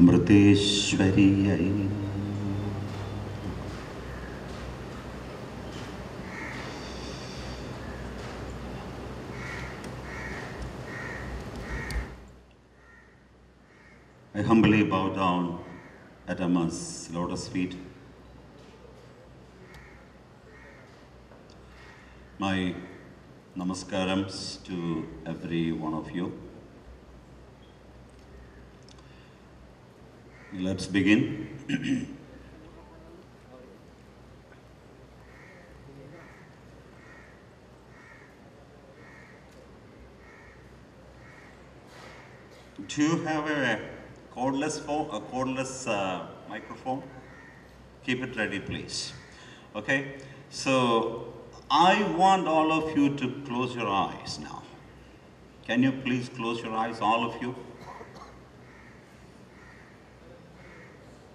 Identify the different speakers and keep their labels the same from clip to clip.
Speaker 1: Amriteshwariyai. I humbly bow down at Amma's lotus feet. My namaskarams to every one of you. Let's begin. Do you have a cordless phone, a cordless microphone? Keep it ready, please. Okay? So, I want all of you to close your eyes now. Can you please close your eyes, all of you?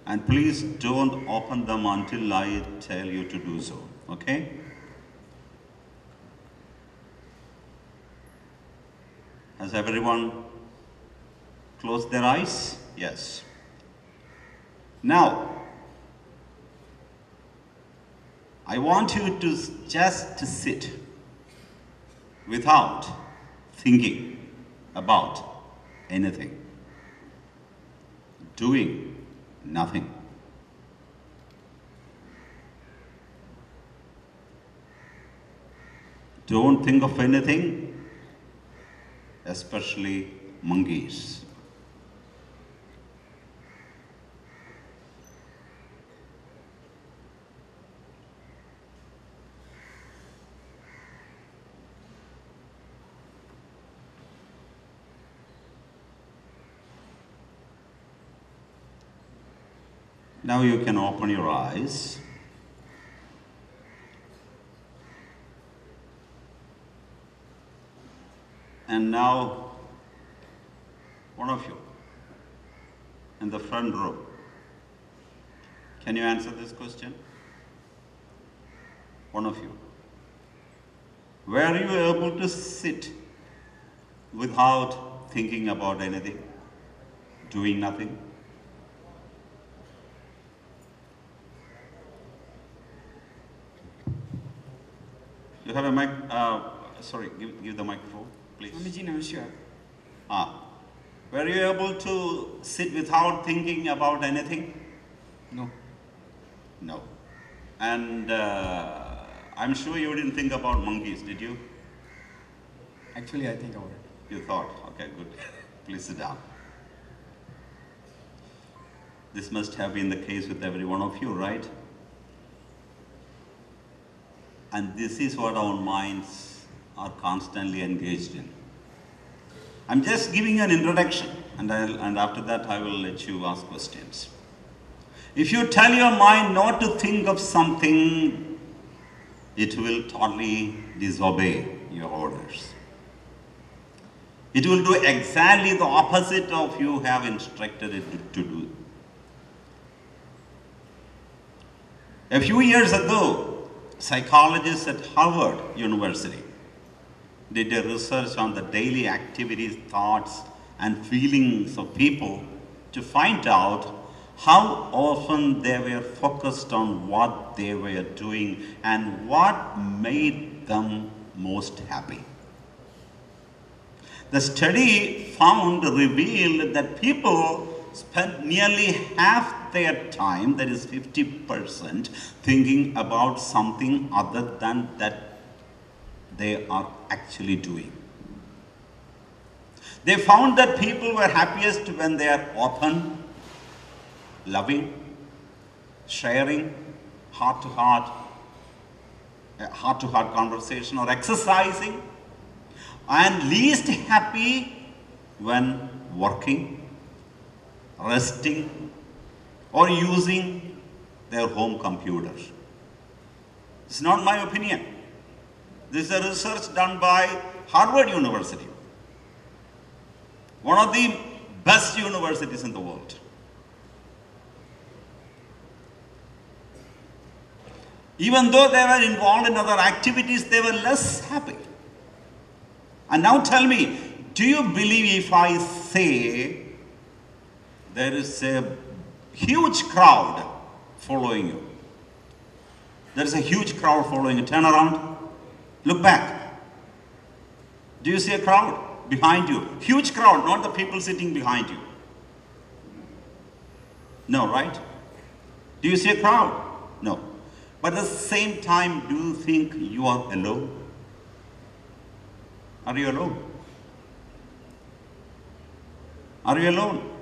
Speaker 1: And please don't open them until I tell you to do so, okay? Has everyone closed their eyes? Yes. Now, I want you to just sit without thinking about anything, doing nothing. Don't think of anything, especially monkeys. Now you can open your eyes. And now, one of you in the front row, can you answer this question? One of you. Were you able to sit without thinking about anything, doing nothing? You have a mic, sorry, give the microphone, please.
Speaker 2: Swamiji, namaskar.
Speaker 1: Were you able to sit without thinking about anything?
Speaker 2: No.
Speaker 1: No. And I'm sure you didn't think about monkeys, did you?
Speaker 2: Actually, I think about it.
Speaker 1: You thought, okay, good. Please sit down. This must have been the case with every one of you, right? And this is what our minds are constantly engaged in. I'm just giving an introduction, and after that I will let you ask questions. If you tell your mind not to think of something, it will totally disobey your orders. It will do exactly the opposite of you have instructed it to do. A few years ago, psychologists at Harvard University did a research on the daily activities, thoughts, and feelings of people to find out how often they were focused on what they were doing and what made them most happy. The study revealed that people spend nearly half their time, that is 50%, thinking about something other than that they are actually doing. They found that people were happiest when they are open, loving, sharing, heart-to-heart conversation or exercising, and least happy when working, resting, or using their home computers. It's not my opinion. This is a research done by Harvard University, one of the best universities in the world. Even though they were involved in other activities, they were less happy. And now tell me, do you believe if I say there is a huge crowd following you. There is a huge crowd following you. Turn around, look back. Do you see a crowd behind you? Huge crowd, not the people sitting behind you. No, right? Do you see a crowd? No. But at the same time, do you think you are alone? Are you alone? Are you alone?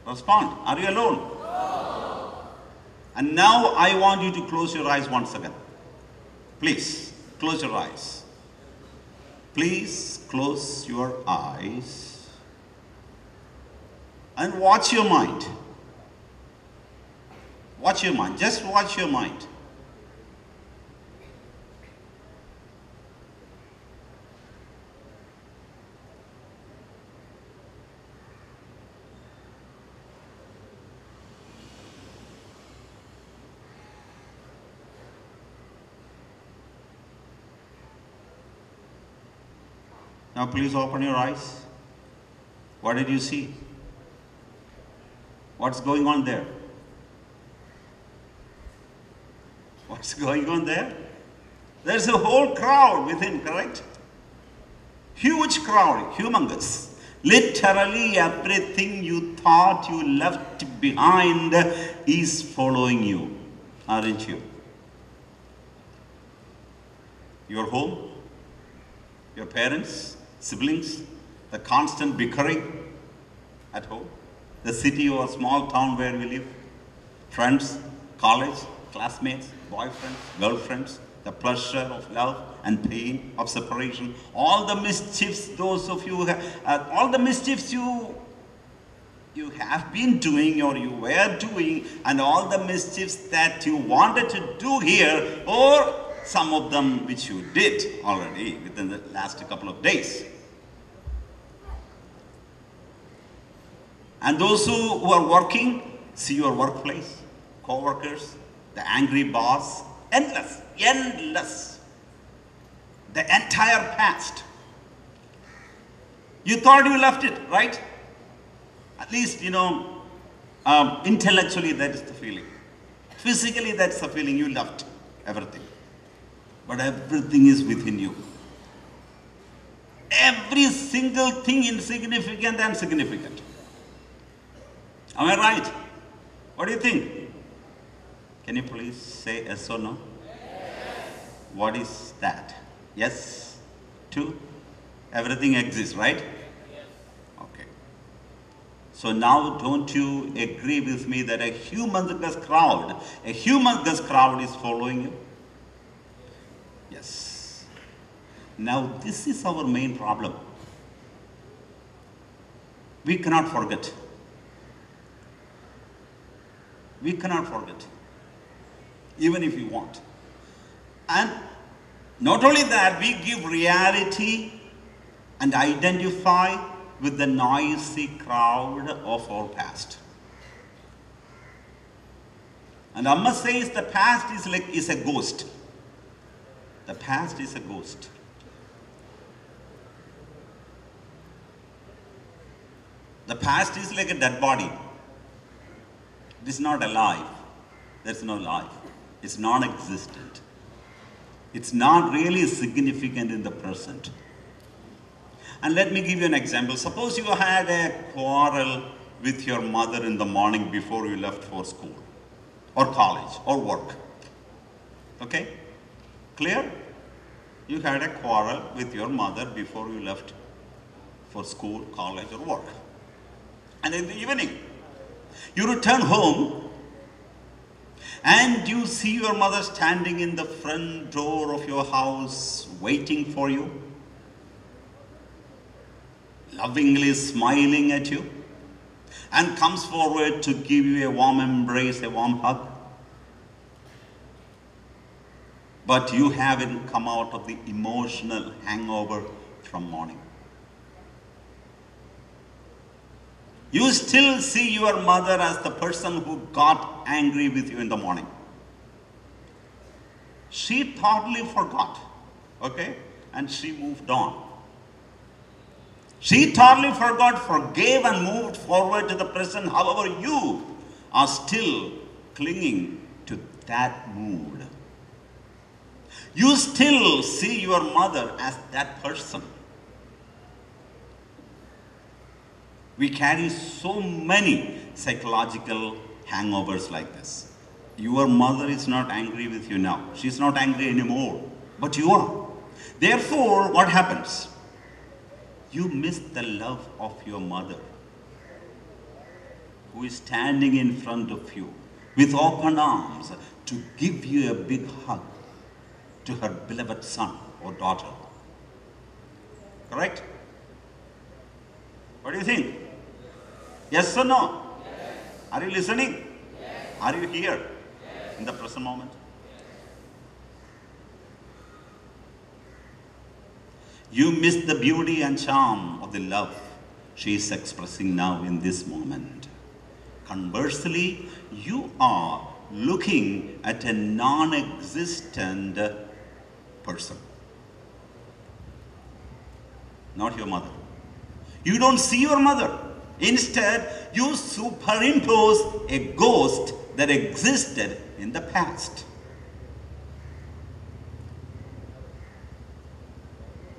Speaker 1: Respond. Are you alone? No. And now I want you to close your eyes once again. Please, close your eyes. Please close your eyes and watch your mind. Watch your mind. Just watch your mind. Now please open your eyes. What did you see? What's going on there? What's going on there? There's a whole crowd within, correct? Huge crowd, humongous. Literally everything you thought you left behind is following you, aren't you? Your home, your parents, siblings, the constant bickering at home, the city or small town where we live, friends, college, classmates, boyfriends, girlfriends, the pleasure of love and pain of separation, all the mischiefs those of you, all the mischiefs you have been doing or you were doing, and all the mischiefs that you wanted to do here, or some of them which you did already within the last couple of days. And those who are working, see your workplace, co-workers, the angry boss, endless, endless. The entire past. You thought you left it, right? At least, intellectually that is the feeling. Physically that's the feeling, you left everything. But everything is within you. Every single thing insignificant and significant. Am I right? What do you think? Can you please say yes or no? Yes. What is that? Yes? Two? Everything exists, right? Yes. Okay. So now don't you agree with me that a humongous crowd is following you? Yes. Now this is our main problem. We cannot forget. We cannot forget, even if we want. And not only that, we give reality and identify with the noisy crowd of our past. And Amma says the past is a ghost. The past is a ghost. The past is like a dead body. It is not alive. There's no life. It's non-existent. It's not really significant in the present. And let me give you an example. Suppose you had a quarrel with your mother in the morning before you left for school, or college, or work. Okay? Clear? You had a quarrel with your mother before you left for school, college, or work. And in the evening, you return home and you see your mother standing in the front door of your house waiting for you, lovingly smiling at you, and comes forward to give you a warm embrace, a warm hug. But you haven't come out of the emotional hangover from morning. You still see your mother as the person who got angry with you in the morning. She totally forgot, okay? And she moved on. She totally forgot, forgave, and moved forward to the present. However, you are still clinging to that mood. You still see your mother as that person. We carry so many psychological hangovers like this. Your mother is not angry with you now. She's not angry anymore, but you are. Therefore, what happens? You miss the love of your mother, who is standing in front of you with open arms to give you a big hug to her beloved son or daughter. Correct? What do you think? Yes or no? Yes. Are you listening? Yes. Are you here? Yes. In the present moment? You miss the beauty and charm of the love she is expressing now in this moment. Conversely, you are looking at a non-existent person. Not your mother. You don't see your mother. Instead, you superimpose a ghost that existed in the past.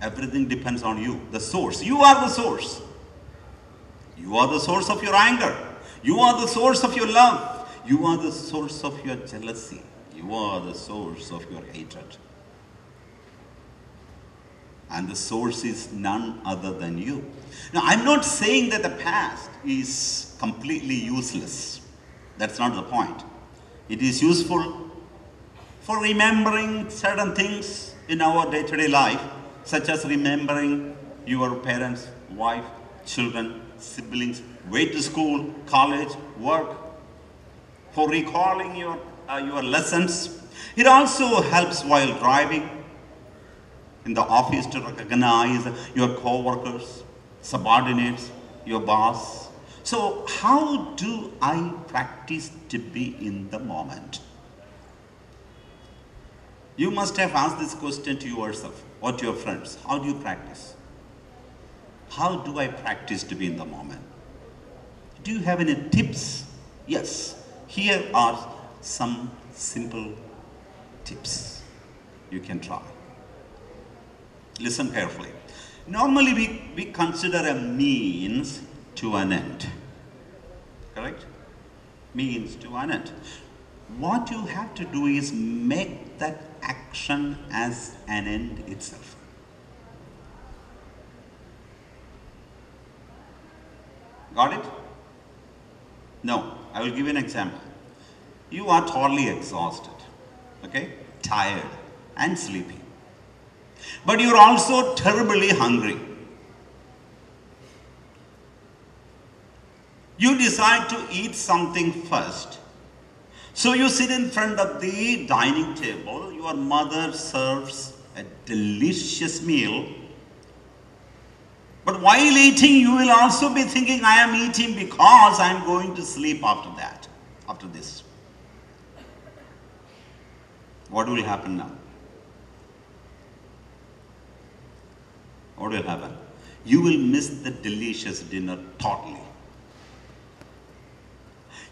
Speaker 1: Everything depends on you, the source. You are the source. You are the source of your anger. You are the source of your love. You are the source of your jealousy. You are the source of your hatred. And the source is none other than you. Now, I'm not saying that the past is completely useless. That's not the point. It is useful for remembering certain things in our day-to-day life, such as remembering your parents, wife, children, siblings, way to school, college, work, for recalling your lessons. It also helps while driving in the office to recognize your co-workers, subordinates, your boss. So how do I practice to be in the moment? You must have asked this question to yourself or to your friends. How do you practice? How do I practice to be in the moment? Do you have any tips? Yes. Here are some simple tips you can try. Listen carefully. Normally we consider a means to an end. Correct? Means to an end. What you have to do is make that action as an end itself. Got it? No. I will give you an example. You are totally exhausted, okay? Tired and sleepy. But you're also terribly hungry. You decide to eat something first. So you sit in front of the dining table. Your mother serves a delicious meal. But while eating, you will also be thinking, I am eating because I am going to sleep after this. What will happen now? What will happen? You will miss the delicious dinner totally.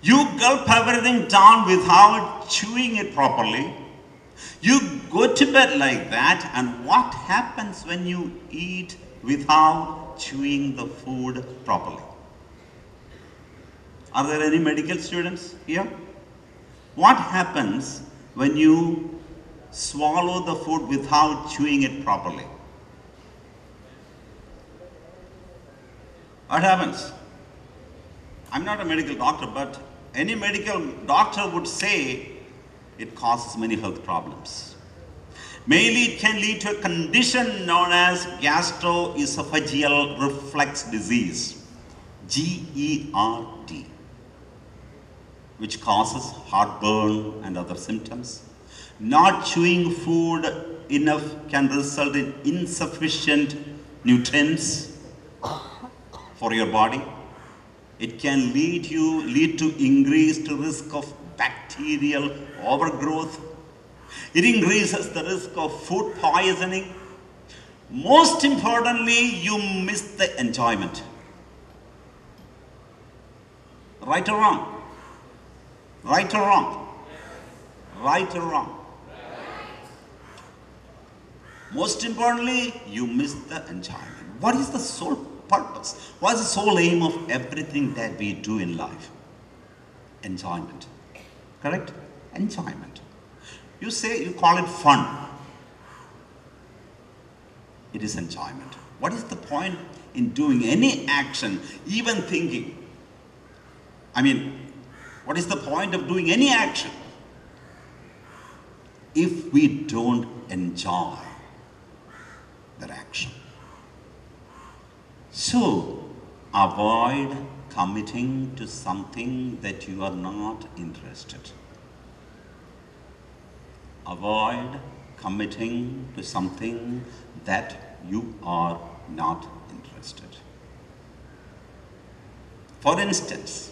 Speaker 1: You gulp everything down without chewing it properly. You go to bed like that, and what happens when you eat without chewing the food properly? Are there any medical students here? What happens when you swallow the food without chewing it properly? What happens? I'm not a medical doctor, but any medical doctor would say it causes many health problems. Mainly, it can lead to a condition known as gastroesophageal reflux disease, GERD, which causes heartburn and other symptoms. Not chewing food enough can result in insufficient nutrients for your body. It can lead to increased risk of bacterial overgrowth. It increases the risk of food poisoning. Most importantly, you miss the enjoyment. Right or wrong? Right or wrong? Right or wrong? Most importantly, you miss the enjoyment. What is the sole purpose? What is the sole aim of everything that we do in life? Enjoyment. Correct? Enjoyment. You say, you call it fun. It is enjoyment. What is the point in doing any action, even thinking? I mean, what is the point of doing any action if we don't enjoy that action? So, avoid committing to something that you are not interested. Avoid committing to something that you are not interested. For instance,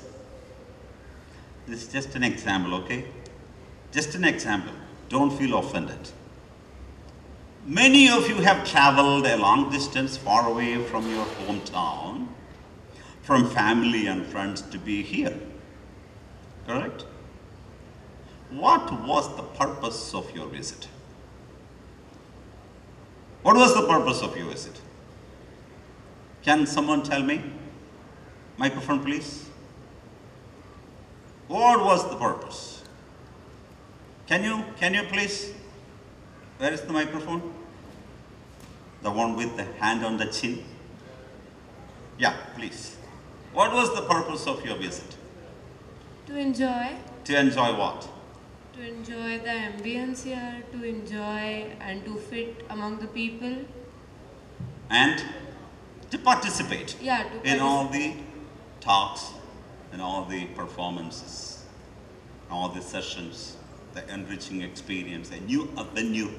Speaker 1: this is just an example, okay? Just an example. Don't feel offended. Many of you have traveled a long distance far away from your hometown, from family and friends to be here. Correct? What was the purpose of your visit? What was the purpose of your visit? Can someone tell me? Microphone, please. What was the purpose? Can you please? Where is the microphone? The one with the hand on the chin? Yeah, please. What was the purpose of your visit?
Speaker 3: To enjoy.
Speaker 1: To enjoy what?
Speaker 3: To enjoy the ambience here, to enjoy and to fit among the people.
Speaker 1: And to participate in all the talks, in all the performances, all the sessions, the enriching experience, a new avenue,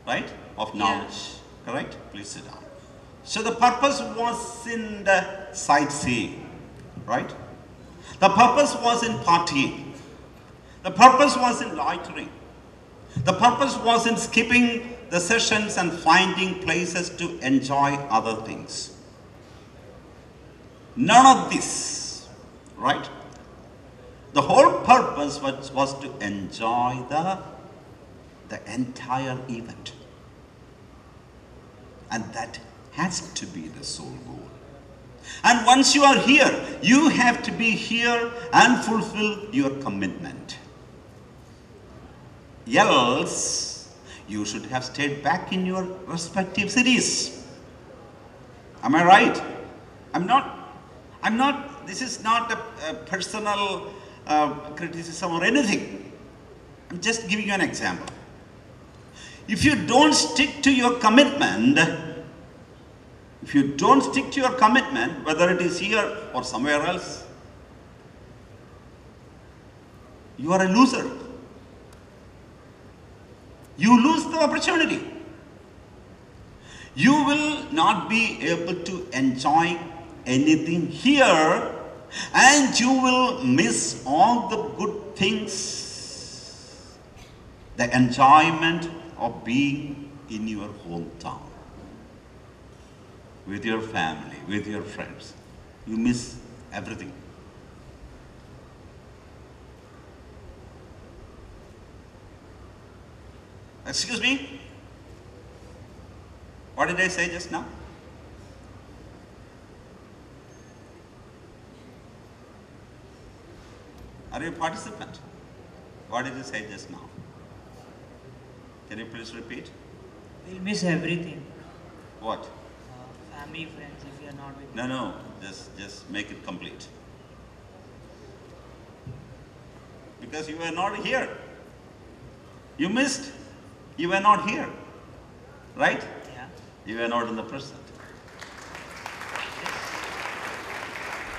Speaker 1: right, of knowledge. Correct? Please sit down. So the purpose was in the sightseeing, right? The purpose was in partying. The purpose was in loitering. The purpose was in skipping the sessions and finding places to enjoy other things. None of this, right? The whole purpose was to enjoy the entire event. And that has to be the sole goal. And once you are here, you have to be here and fulfill your commitment. Else, you should have stayed back in your respective cities. Am I right? I'm not, this is not a personal criticism or anything. I'm just giving you an example. If you don't stick to your commitment, whether it is here or somewhere else, you are a loser. You lose the opportunity. You will not be able to enjoy anything here, and you will miss all the good things, the enjoyment of being in your hometown, with your family, with your friends. You miss everything. Excuse me? What did I say just now? Are you a participant? What did you say just now? Can you please repeat?
Speaker 4: We'll miss everything.
Speaker 1: What?
Speaker 4: Family, friends, if we are not with
Speaker 1: No, just make it complete. Because you were not here. You missed. You were not here. Right?
Speaker 4: Yeah.
Speaker 1: You were not in the present.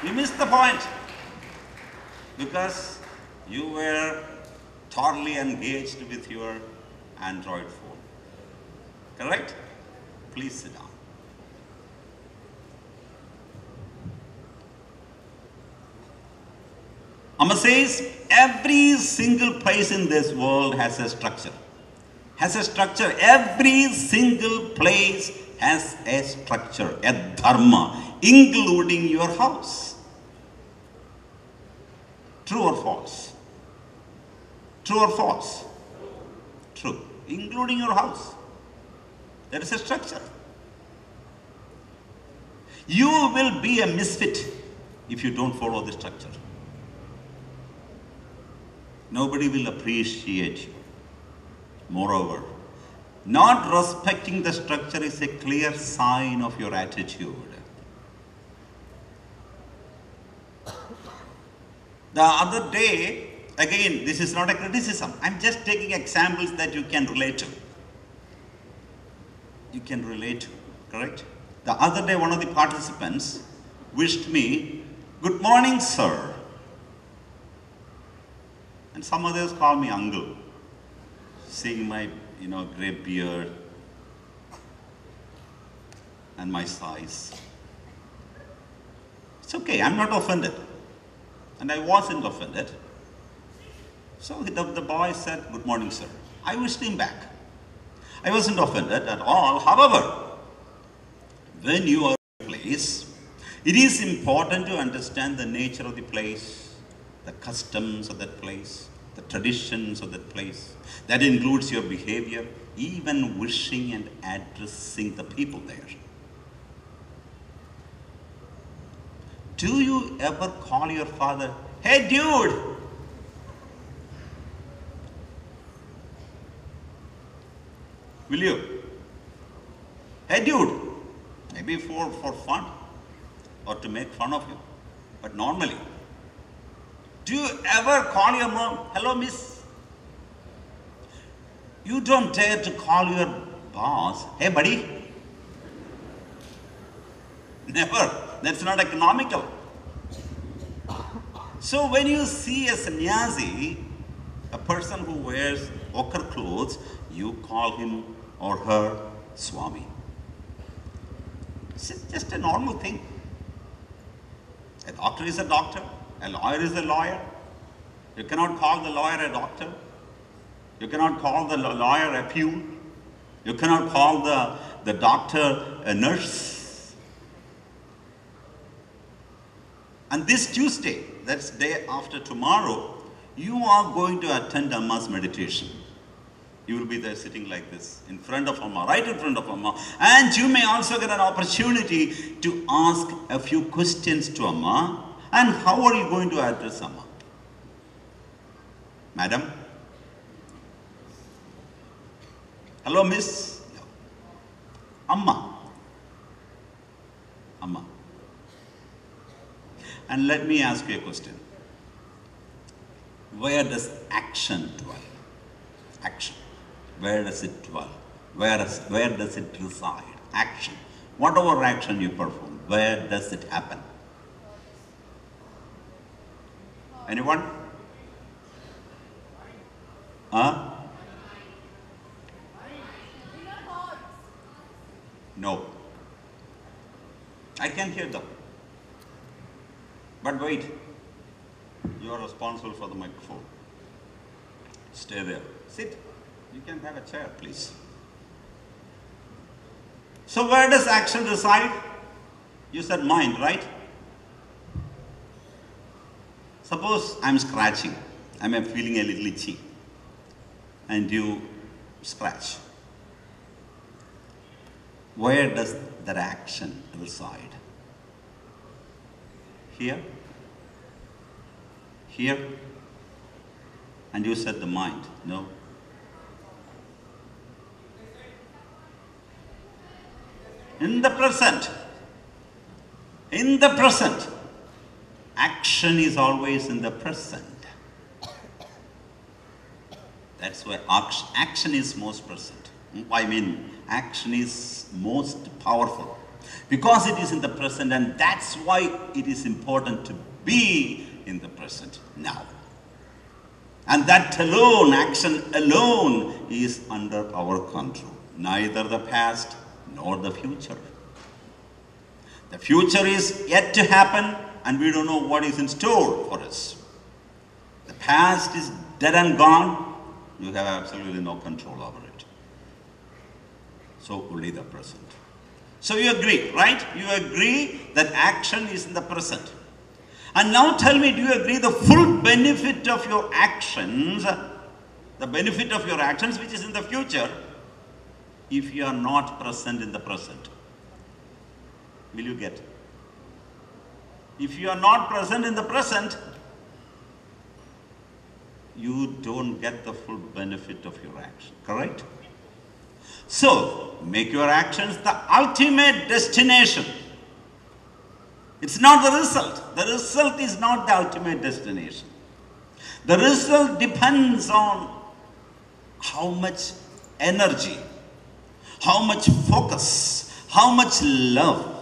Speaker 1: You missed the point. Because you were totally engaged with your Android phone. Correct? Please sit down. Amma says every single place in this world has a structure, has a structure. Every single place has a structure, a dharma, including your house. True or false? True or false? True. Including your house. There is a structure. You will be a misfit if you don't follow the structure. Nobody will appreciate you. Moreover, not respecting the structure is a clear sign of your attitude. The other day, again, this is not a criticism. I'm just taking examples that you can relate to. You can relate to, correct? The other day, one of the participants wished me, "Good morning, sir." And some others call me uncle, seeing my, gray beard and my size. It's okay, I'm not offended. And I wasn't offended. So the boy said, "Good morning, sir." I wished him back. I wasn't offended at all. However, when you are in a place, it is important to understand the nature of the place, the customs of that place, the traditions of that place. That includes your behavior, even wishing and addressing the people there. Do you ever call your father, "Hey dude"? Will you? "Hey dude." Maybe for fun or to make fun of you. But normally, do you ever call your mom, "Hello miss"? You don't dare to call your boss, "Hey buddy." Never. That's not economical. So when you see a sannyasi, a person who wears ochre clothes, you call him or her Swami. It's just a normal thing. A doctor is a doctor, a lawyer is a lawyer. You cannot call the lawyer a doctor. You cannot call the lawyer a peon. You cannot call the doctor a nurse. And this Tuesday, that's day after tomorrow, you are going to attend Amma's meditation. You will be there sitting like this, in front of Amma, right in front of Amma. And you may also get an opportunity to ask a few questions to Amma. And how are you going to address Amma? "Madam?" "Hello, miss?" No. "Amma." "Amma." And let me ask you a question. Where does action dwell? Action. Where does it dwell? Where does it reside? Action. Whatever action you perform, where does it happen? Anyone? Huh? No. I can hear them. But wait. You are responsible for the microphone. Stay there. Sit. You can have a chair, please. So where does action reside? You said mind, right? Suppose I'm scratching. I'm feeling a little itchy. And you scratch. Where does that action reside? Here? Here? And you said the mind. No. In the present. In the present. Action is always in the present. That's why action is most present. I mean, action is most powerful. Because it is in the present, and that's why it is important to be in the present now. And that alone, action alone, is under our control. Neither the past nor the future. The future is yet to happen, and we don't know what is in store for us. The past is dead and gone. You have absolutely no control over it. So only the present. So you agree, right? You agree that action is in the present. And now tell me, do you agree the full benefit of your actions, the benefit of your actions which is in the future, if you are not present in the present? Will you get? If you are not present in the present, you don't get the full benefit of your action, correct? So, make your actions the ultimate destination. It's not the result. The result is not the ultimate destination. The result depends on how much energy, how much focus, how much love,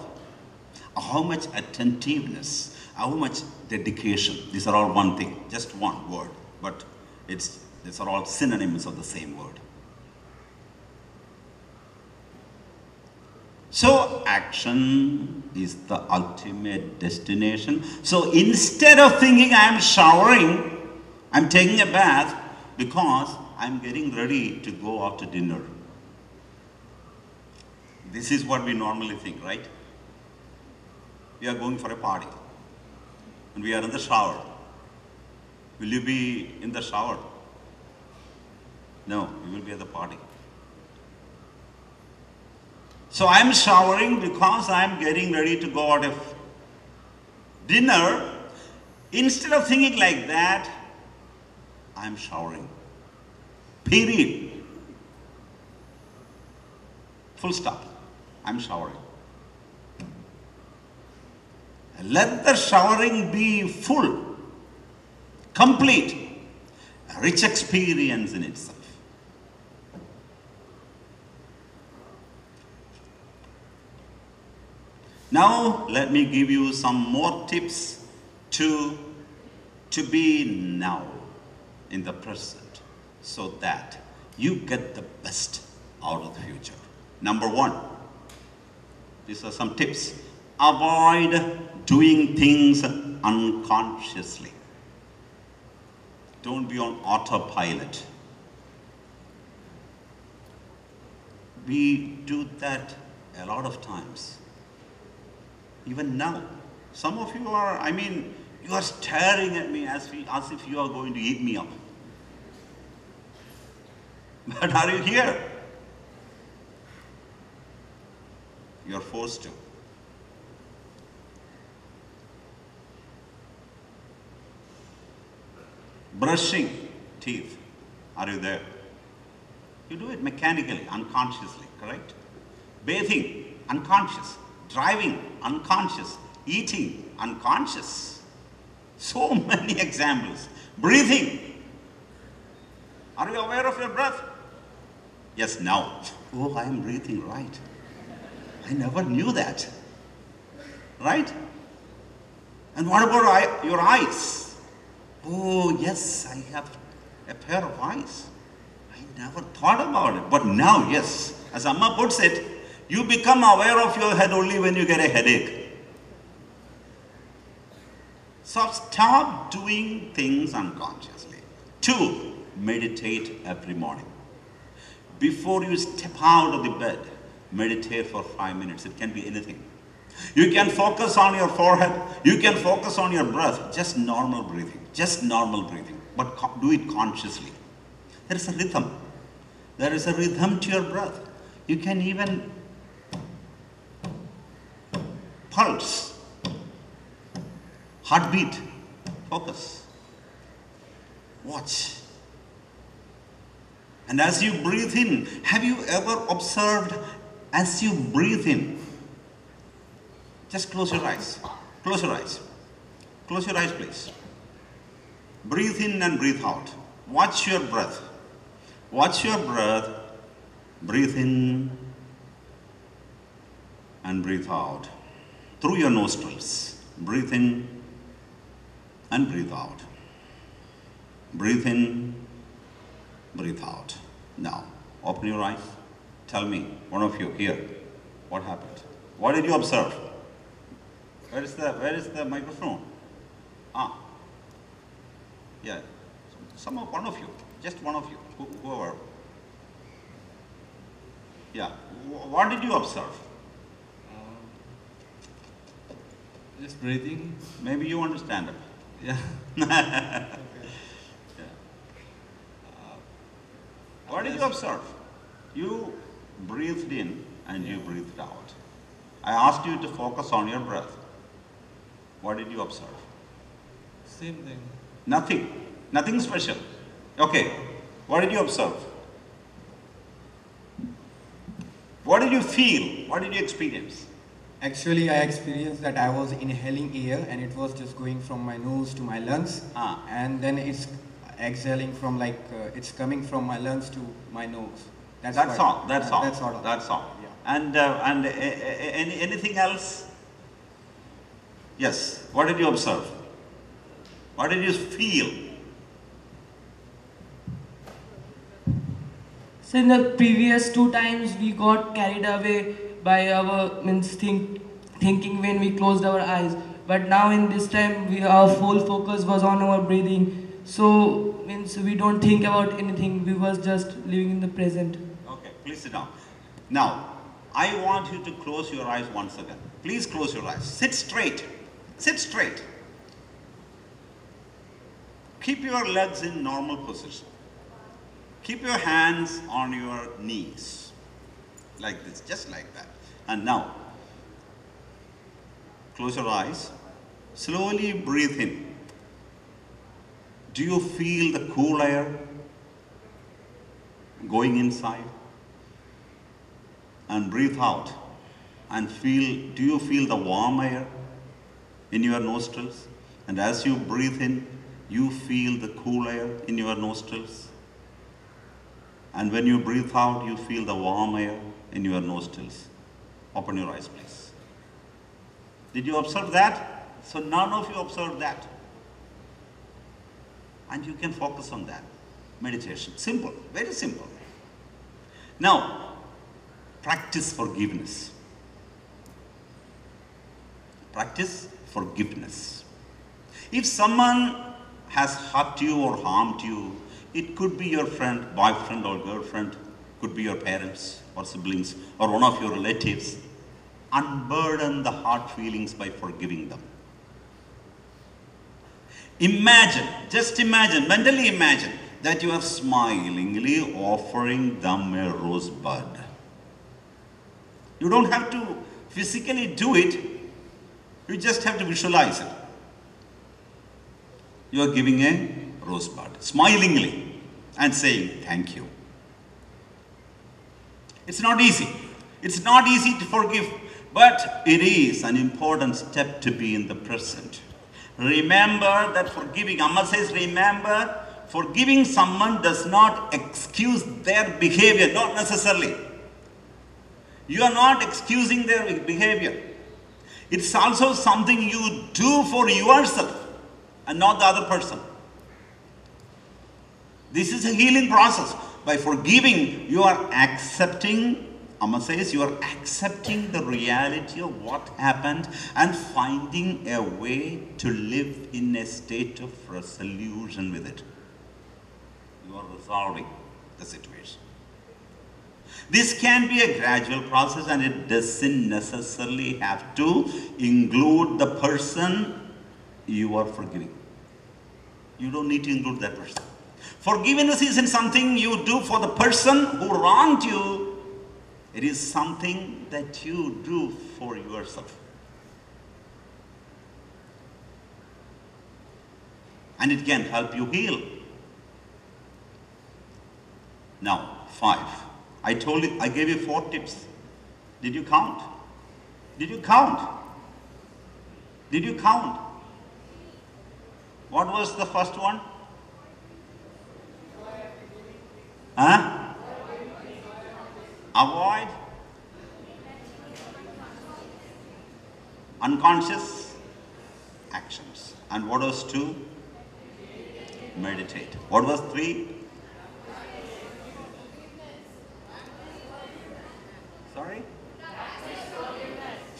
Speaker 1: how much attentiveness, how much dedication. These are all one thing, just one word, but these are all synonyms of the same word. So action is the ultimate destination. So instead of thinking I am showering, I am taking a bath because I am getting ready to go out to dinner. This is what we normally think, right? We are going for a party and we are in the shower. Will you be in the shower? No, you will be at the party. So I am showering because I am getting ready to go out of dinner. Instead of thinking like that, I am showering. Period. Full stop. I am showering. Let the showering be full, complete, a rich experience in itself. Now, let me give you some more tips to be now in the present so that you get the best out of the future. Number one, these are some tips. Avoid doing things unconsciously. Don't be on autopilot. We do that a lot of times. Even now, some of you are, you are staring at me as if you are going to eat me up. But are you here? You are forced to. Brushing teeth. Are you there? You do it mechanically, unconsciously, correct? Bathing, unconscious. Driving, unconscious. Eating, unconscious. So many examples. Breathing. Are you aware of your breath? Yes, now. Oh, I am breathing right. I never knew that. Right? And what about your eyes? Oh, yes, I have a pair of eyes. I never thought about it. But now, yes, as Amma puts it, you become aware of your head only when you get a headache. So stop doing things unconsciously. 2, meditate every morning. Before you step out of the bed, meditate for 5 minutes. It can be anything. You can focus on your forehead. You can focus on your breath. Just normal breathing. Just normal breathing. But do it consciously. There is a rhythm. There is a rhythm to your breath. You can even pulse, heartbeat, focus, watch. And as you breathe in, have you ever observed as you breathe in? Just close your eyes. Close your eyes. Close your eyes, please. Breathe in and breathe out. Watch your breath. Watch your breath. Breathe in and breathe out. Through your nostrils. Breathe in and breathe out. Breathe in, breathe out. Now, open your eyes. Tell me, one of you here, what happened? What did you observe? Where is the microphone? Yeah, one of you, just one of you, whoever. Yeah. What did you observe?
Speaker 5: Just breathing.
Speaker 1: Maybe you understand it.
Speaker 5: Yeah.
Speaker 1: Yeah. What did you observe? You breathed in and you breathed out. I asked you to focus on your breath. What did you observe?
Speaker 5: Same thing.
Speaker 1: Nothing. Nothing special. Okay. What did you observe? What did you feel? What did you experience?
Speaker 2: Actually, I experienced that I was inhaling air and it was just going from my nose to my lungs. And then it's exhaling from it's coming from my lungs to my nose.
Speaker 1: That's all.
Speaker 2: That's all.
Speaker 1: That's all.
Speaker 2: Yeah.
Speaker 1: And anything else? Yes. What did you observe? What did you feel?
Speaker 6: So in the previous 2 times we got carried away by our thinking when we closed our eyes. But now in this time our full focus was on our breathing. So we don't think about anything. We was just living in the present.
Speaker 1: Okay, please sit down. Now, I want you to close your eyes once again. Please close your eyes. Sit straight. Sit straight. Keep your legs in normal position. Keep your hands on your knees. Like this, just like that. And now, close your eyes. Slowly breathe in. Do you feel the cool air going inside? And breathe out. And do you feel the warm air in your nostrils? And as you breathe in, you feel the cool air in your nostrils. And when you breathe out, you feel the warm air in your nostrils. Open your eyes, please. Did you observe that? So none of you observed that. And you can focus on that. Meditation. Simple. Very simple. Now, practice forgiveness. Practice forgiveness. If someone has hurt you or harmed you, it could be your friend, boyfriend or girlfriend, could be your parents or siblings or one of your relatives. Unburden the heart feelings by forgiving them. Imagine, just imagine, mentally imagine that you are smilingly offering them a rosebud. You don't have to physically do it, you just have to visualize it. You are giving a rosebud, smilingly, and saying thank you. It's not easy. It's not easy to forgive, but it is an important step to be in the present. Remember that forgiving, Amma says, remember, forgiving someone does not excuse their behavior, not necessarily. You are not excusing their behavior. It's also something you do for yourself and not the other person. This is a healing process. By forgiving, you are accepting, Amma says, you are accepting the reality of what happened and finding a way to live in a state of resolution with it. You are resolving the situation. This can be a gradual process and it doesn't necessarily have to include the person you are forgiving. You don't need to include that person. Forgiveness isn't something you do for the person who wronged you. It is something that you do for yourself. And it can help you heal. Now, 5. I gave you 4 tips. Did you count? Did you count? Did you count? What was the first one? Huh? Avoid unconscious actions. And what was 2? Meditate. What was 3? Sorry?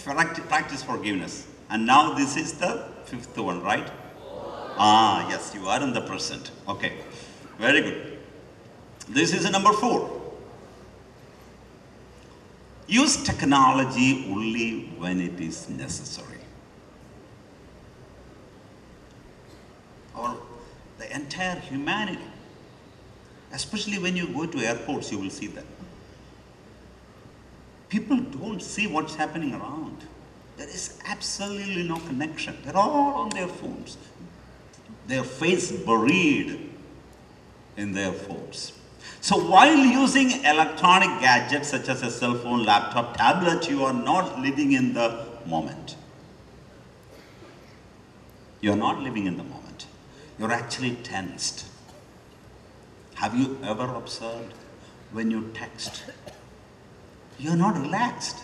Speaker 1: Practice forgiveness. And now this is the 5th one, right? Ah, yes, you are in the present. Okay, very good. This is number 4. Use technology only when it is necessary. Or the entire humanity, especially when you go to airports, you will see that. People don't see what's happening around. There is absolutely no connection. They're all on their phones. Their face buried in their phones. So while using electronic gadgets such as a cell phone, laptop, tablet, you are not living in the moment. You are not living in the moment. You're actually tensed. Have you ever observed when you text, you're not relaxed?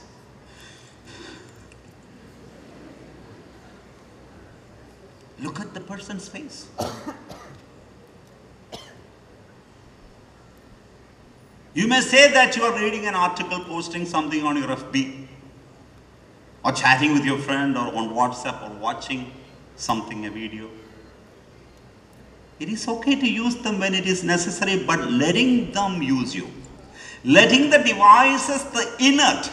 Speaker 1: Look at the person's face. You may say that you are reading an article, posting something on your FB, or chatting with your friend, or on WhatsApp, or watching something, a video. It is okay to use them when it is necessary, but letting them use you, letting the devices, the inert,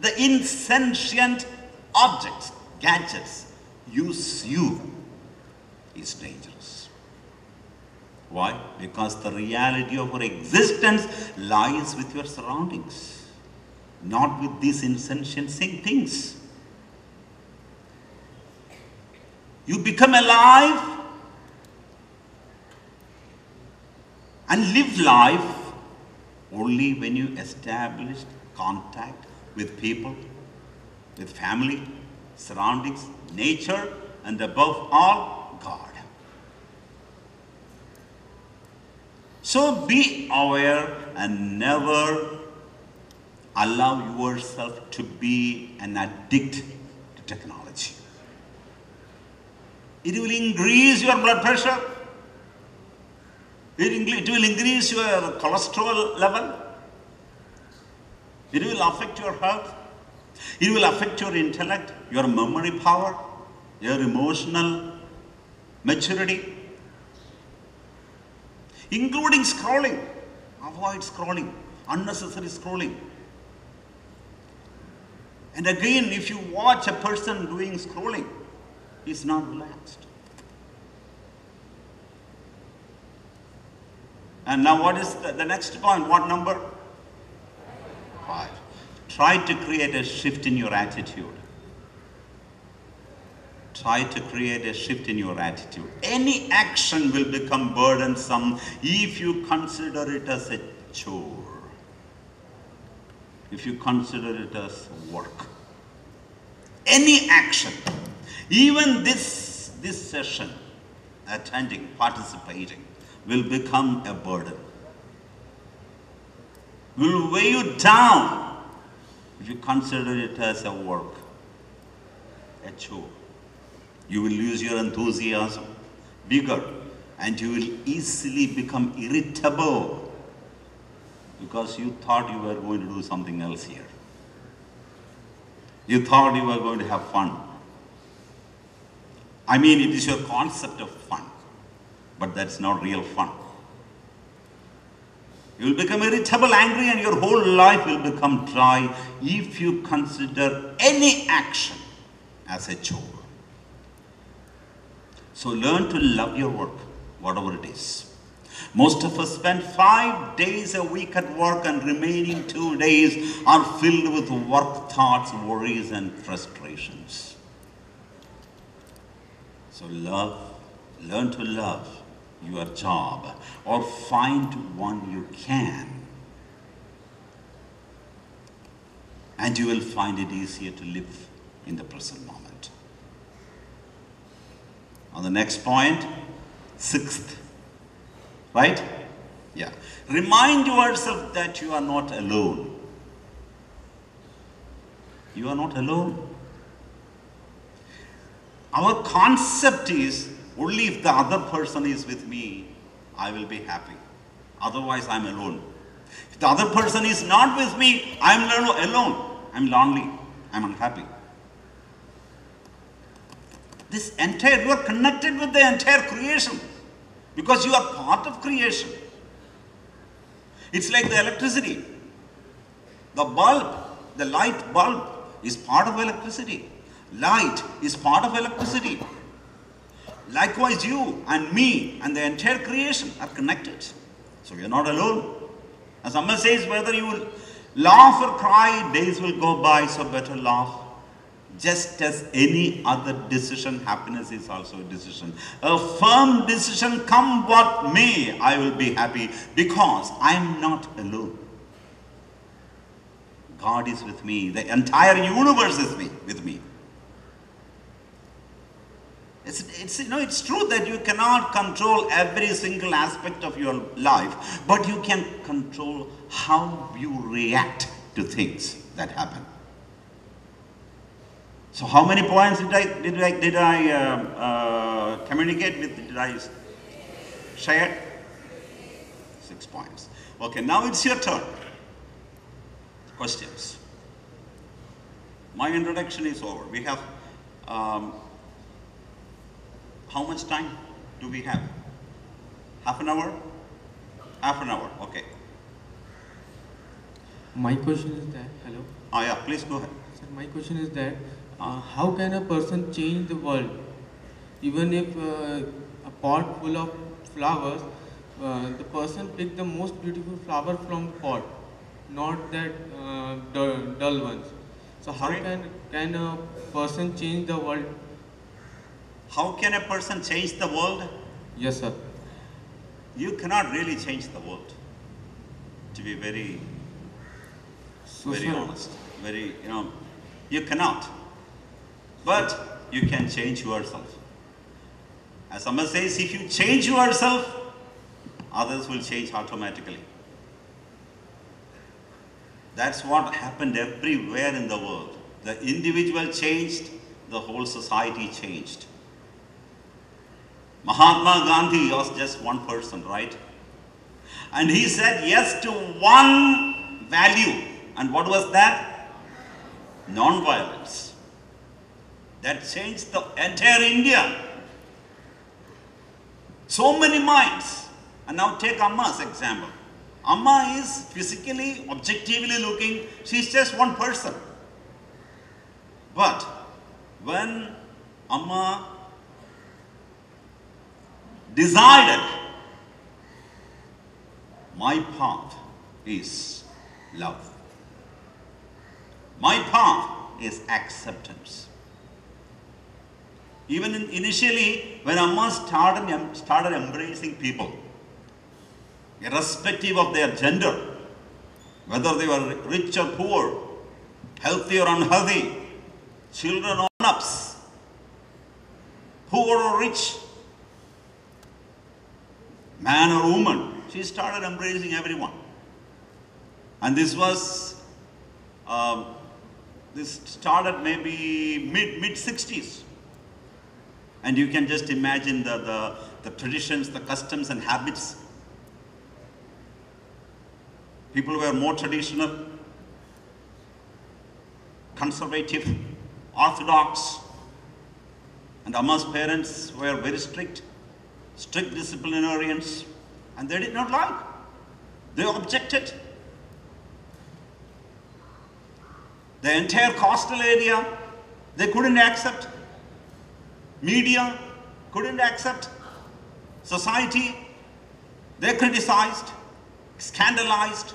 Speaker 1: the insentient objects, gadgets, use you is dangerous. Why? Because the reality of our existence lies with your surroundings, not with these insentient things. You become alive and live life only when you establish contact with people, with family, surroundings, nature, and above all, God. So be aware and never allow yourself to be an addict to technology. It will increase your blood pressure. It will increase your cholesterol level. It will affect your health. It will affect your intellect, your memory power, your emotional maturity, including scrolling. Avoid scrolling, unnecessary scrolling. And again, if you watch a person doing scrolling, he's not relaxed. And now what is the next point? What number? 5. Try to create a shift in your attitude. Try to create a shift in your attitude. Any action will become burdensome if you consider it as a chore. If you consider it as work. Any action, even this session, attending, participating, will become a burden. Will weigh you down if you consider it as a work, a chore. You will lose your enthusiasm, vigor, and you will easily become irritable because you thought you were going to do something else here. You thought you were going to have fun. I mean, it is your concept of fun, but that's not real fun. You will become irritable, angry, and your whole life will become dry if you consider any action as a chore. So learn to love your work, whatever it is. Most of us spend 5 days a week at work, and remaining 2 days are filled with work thoughts, worries, and frustrations. So learn to love your job, or find one you can, and you will find it easier to live in the present moment. On the next point, 6th, right? Yeah. Remind yourself that you are not alone. You are not alone. Our concept is, only if the other person is with me, I will be happy. Otherwise, I'm alone. If the other person is not with me, I'm alone. I'm lonely. I'm unhappy. You are connected with the entire creation because you are part of creation. It's like the electricity, the bulb, The light bulb is part of electricity. Light is part of electricity. Likewise, you and me and the entire creation are connected. So we are not alone. As Amma says, whether you will laugh or cry, days will go by, so better laugh. Just as any other decision, happiness is also a decision. A firm decision, come what may, I will be happy because I am not alone. God is with me. The entire universe is with me. It's true that you cannot control every single aspect of your life, but you can control how you react to things that happen. So how many points did I communicate with? Did I share? 6 points. Okay, now it's your turn. Questions. My introduction is over. We have, how much time do we have? Half an hour? Half an hour, okay.
Speaker 5: My question is that, hello?
Speaker 1: Oh yeah, please go ahead.
Speaker 5: Sir, my question is that, how can a person change the world? Even if a pot full of flowers, the person pick the most beautiful flower from the pot, not that dull ones. So how can a person change the world?
Speaker 1: How can a person change the world?
Speaker 5: Yes, sir.
Speaker 1: You cannot really change the world. To be very honest. You cannot. But you can change yourself. As Amma says, if you change yourself, others will change automatically. That's what happened everywhere in the world. The individual changed, the whole society changed. Mahatma Gandhi was just one person, right? And he said yes to one value. And what was that? Non-violence. That changed the entire India. So many minds. And now take Amma's example. Amma is physically, objectively looking, she's just one person. But when Amma decided, my path is love. My path is acceptance. Even initially, when Amma started embracing people, irrespective of their gender, whether they were rich or poor, healthy or unhealthy, children or grown-ups, poor or rich, man or woman, she started embracing everyone. And this started maybe mid-60s. And you can just imagine the traditions, the customs and habits. People were more traditional, conservative, orthodox. And Amma's parents were very strict disciplinarians. And they did not like. They objected. The entire coastal area, they couldn't accept. Media couldn't accept. Society, they criticized, scandalized.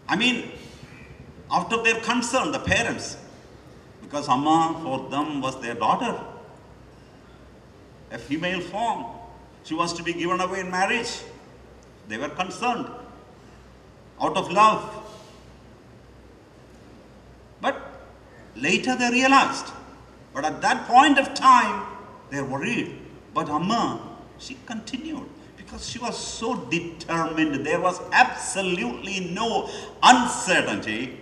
Speaker 1: I mean, out of their concern, the parents, because Amma for them was their daughter, a female form. She was to be given away in marriage. They were concerned out of love. But later they realized. But at that point of time, they were worried. But Amma, she continued because she was so determined. There was absolutely no uncertainty.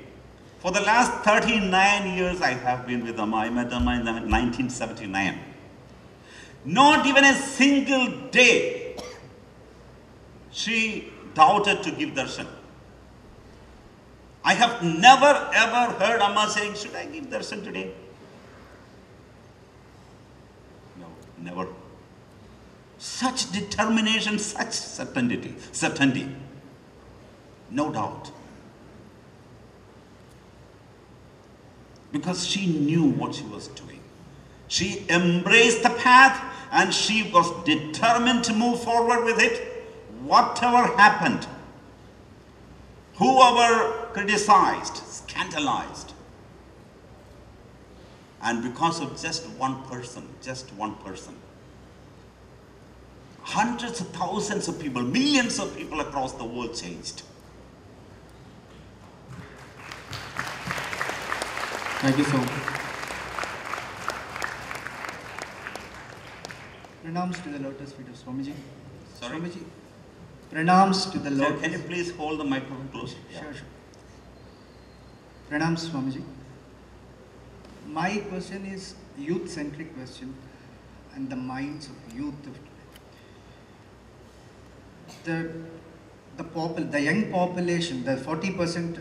Speaker 1: For the last 39 years, I have been with Amma. I met Amma in 1979. Not even a single day she doubted to give darshan. I have never ever heard Amma saying, should I give darshan today? No, never. Such determination, such certainty. No doubt. because she knew what she was doing. She embraced the path and she was determined to move forward with it, whatever happened. Whoever criticized, scandalized. And because of just one person, hundreds of thousands of people, millions of people across the world changed.
Speaker 5: Thank you so much.
Speaker 7: Pranams to the lotus feet of Swamiji.
Speaker 1: Sorry?
Speaker 7: Swamiji. Pranams to the
Speaker 1: Sir,
Speaker 7: lotus.
Speaker 1: can you please hold the microphone close?
Speaker 7: Sure. Pranams, Swamiji. My question is youth-centric question and the minds of youth of today. The young population, the 40%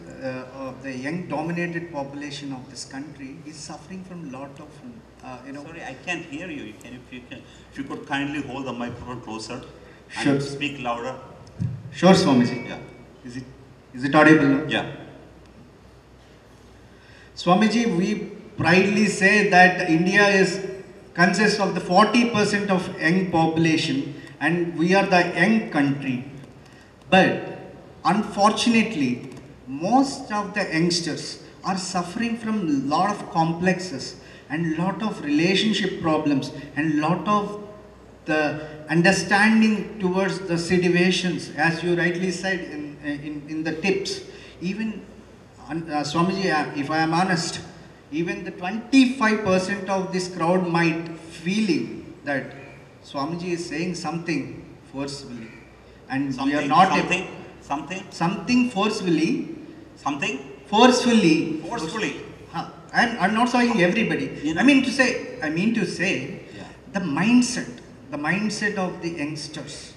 Speaker 7: of the young dominated population of this country is suffering from a lot of,
Speaker 1: Sorry, I can't hear you. If you could kindly hold the microphone closer
Speaker 7: Sure.
Speaker 1: and speak louder.
Speaker 7: Sure, Swamiji.
Speaker 1: Yeah.
Speaker 7: Is it audible now?
Speaker 1: Yeah.
Speaker 7: Swamiji, we proudly say that India consists of the 40% of young population and we are the young country. But unfortunately, most of the youngsters are suffering from a lot of complexes and lot of relationship problems and lot of the understanding towards the situations, as you rightly said in the tips. Even Swamiji, if I am honest, even the 25% of this crowd might feeling that Swamiji is saying something forcefully, and we are not something forcefully. I'm not saying everybody. I mean to say,
Speaker 1: Yeah.
Speaker 7: the mindset of the youngsters.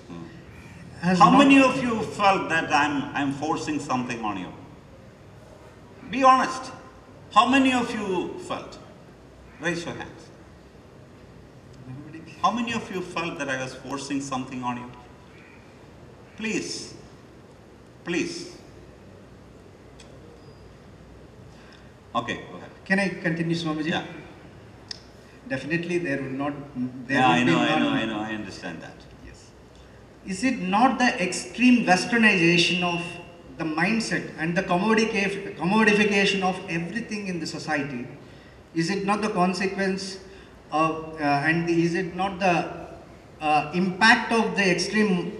Speaker 1: How many of you felt that I'm forcing something on you? Be honest. How many of you felt? Raise your hands. How many of you felt that I was forcing something on you? Please. Okay, go ahead.
Speaker 7: Can I continue, Swamiji?
Speaker 1: Yeah.
Speaker 7: Definitely there will not.
Speaker 1: I understand that.
Speaker 7: Yes. Is it not the extreme westernization of the mindset and the commodification of everything in the society? Is it not the consequence of, and is it not the impact of the extreme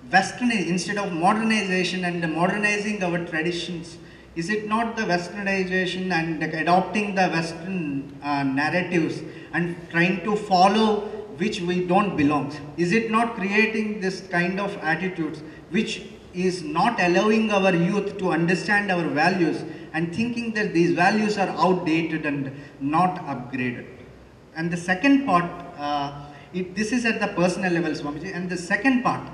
Speaker 7: westernization instead of modernization and modernizing our traditions? Is it not the westernization and adopting the western narratives and trying to follow which we don't belong? Is it not creating this kind of attitudes which is not allowing our youth to understand our values and thinking that these values are outdated and not upgraded? And the second part, this is at the personal level, Swamiji, and the second part,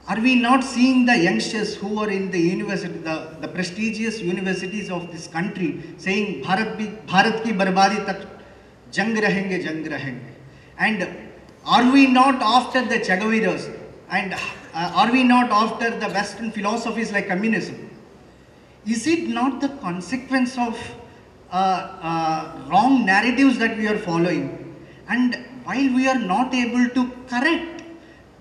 Speaker 7: are we not seeing the youngsters who are in the university, the prestigious universities of this country saying Bharat ki barbadi tak jang rahenge. And are we not after the Chagaviras and are we not after the Western philosophies like communism? Is it not the consequence of wrong narratives that we are following? And while we are not able to correct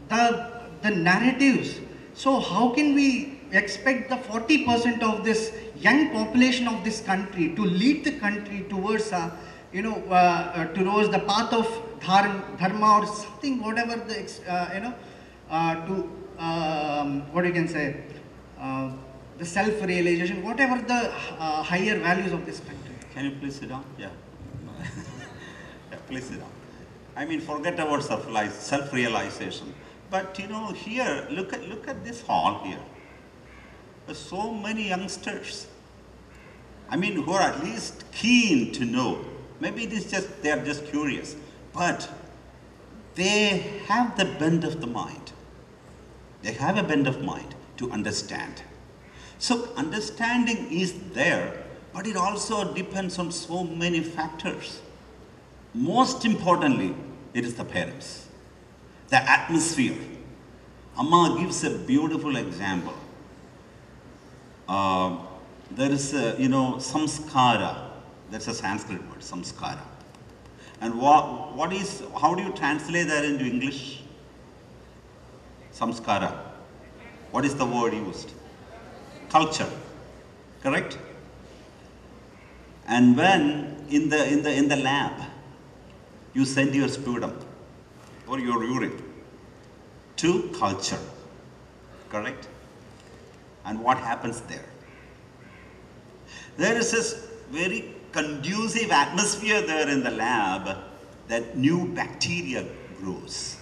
Speaker 7: the narratives, so how can we expect the 40% of this young population of this country to lead the country towards towards the path of dharma or something, whatever the what you can say, the self-realization, whatever the higher values of this country?
Speaker 1: Can you please sit down? Yeah. Please sit down. I mean, forget about self-realization. But here, look at this hall here. There's so many youngsters. I mean, who are at least keen to know. Maybe they are just curious. But they have the bent of the mind. They have a bent of mind to understand. So understanding is there, but it also depends on so many factors. Most importantly, it is the parents. The atmosphere. Amma gives a beautiful example. There is samskara That's a Sanskrit word, samskara. And how do you translate that into English? Samskara. What is the word used? Culture. Correct? And when in the lab you send your sputum or your urine to culture, correct? And what happens there? There is this very conducive atmosphere there in the lab that new bacteria grows.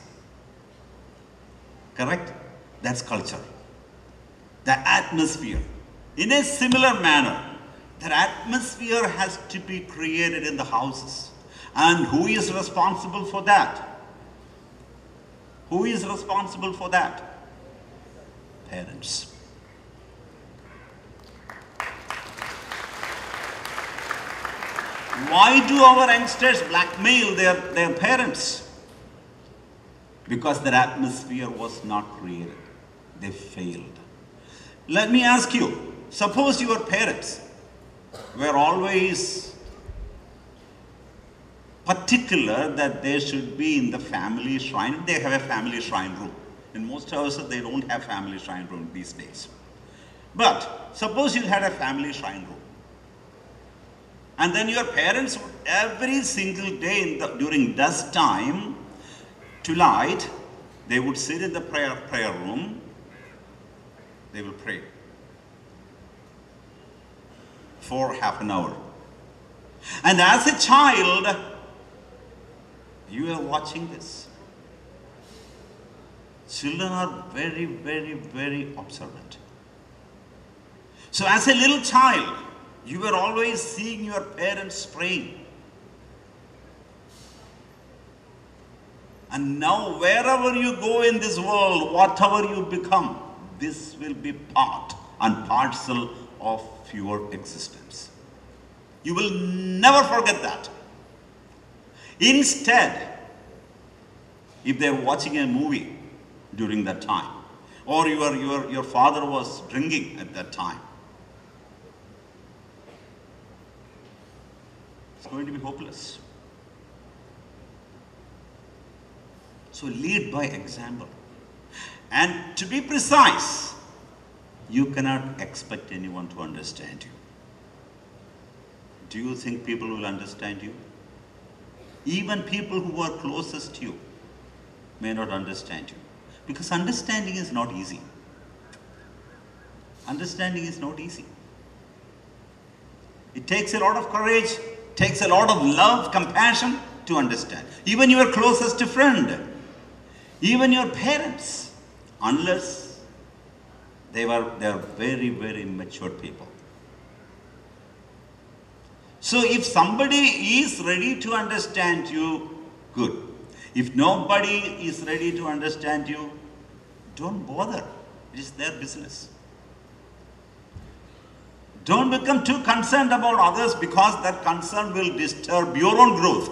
Speaker 1: Correct? That's culture. The atmosphere. In a similar manner, that atmosphere has to be created in the houses. And who is responsible for that? Who is responsible for that? Parents. Why do our youngsters blackmail their parents? Because their atmosphere was not created. They failed. Let me ask you, suppose your parents were always particular that they should be in the family shrine. They have a family shrine room. In most houses, they don't have family shrine room these days. But suppose you had a family shrine room. And then your parents would every single day during dusk time, twilight, they would sit in the prayer room. They will pray for half an hour. And as a child, you are watching this. Children are very, very, very observant. So as a little child, you were always seeing your parents praying. And now wherever you go in this world, whatever you become, this will be part and parcel of your existence. You will never forget that. Instead, if they're watching a movie during that time, or your father was drinking at that time, it's going to be hopeless. So lead by example. And to be precise, you cannot expect anyone to understand you. Do you think people will understand you? Even people who are closest to you may not understand you. Because understanding is not easy. Understanding is not easy. It takes a lot of courage, takes a lot of love, compassion to understand. Even your closest friend, even your parents, unless they are very, very mature people. So if somebody is ready to understand you, good. If nobody is ready to understand you, don't bother. It is their business. Don't become too concerned about others, because that concern will disturb your own growth.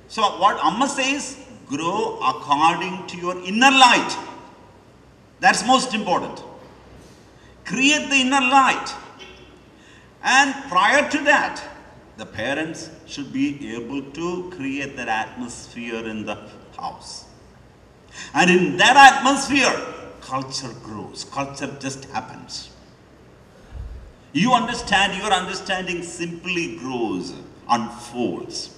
Speaker 1: So what Amma says, grow according to your inner light. That's most important. Create the inner light. And prior to that, the parents should be able to create that atmosphere in the house. And in that atmosphere, culture grows. Culture just happens. You understand, your understanding simply grows, unfolds.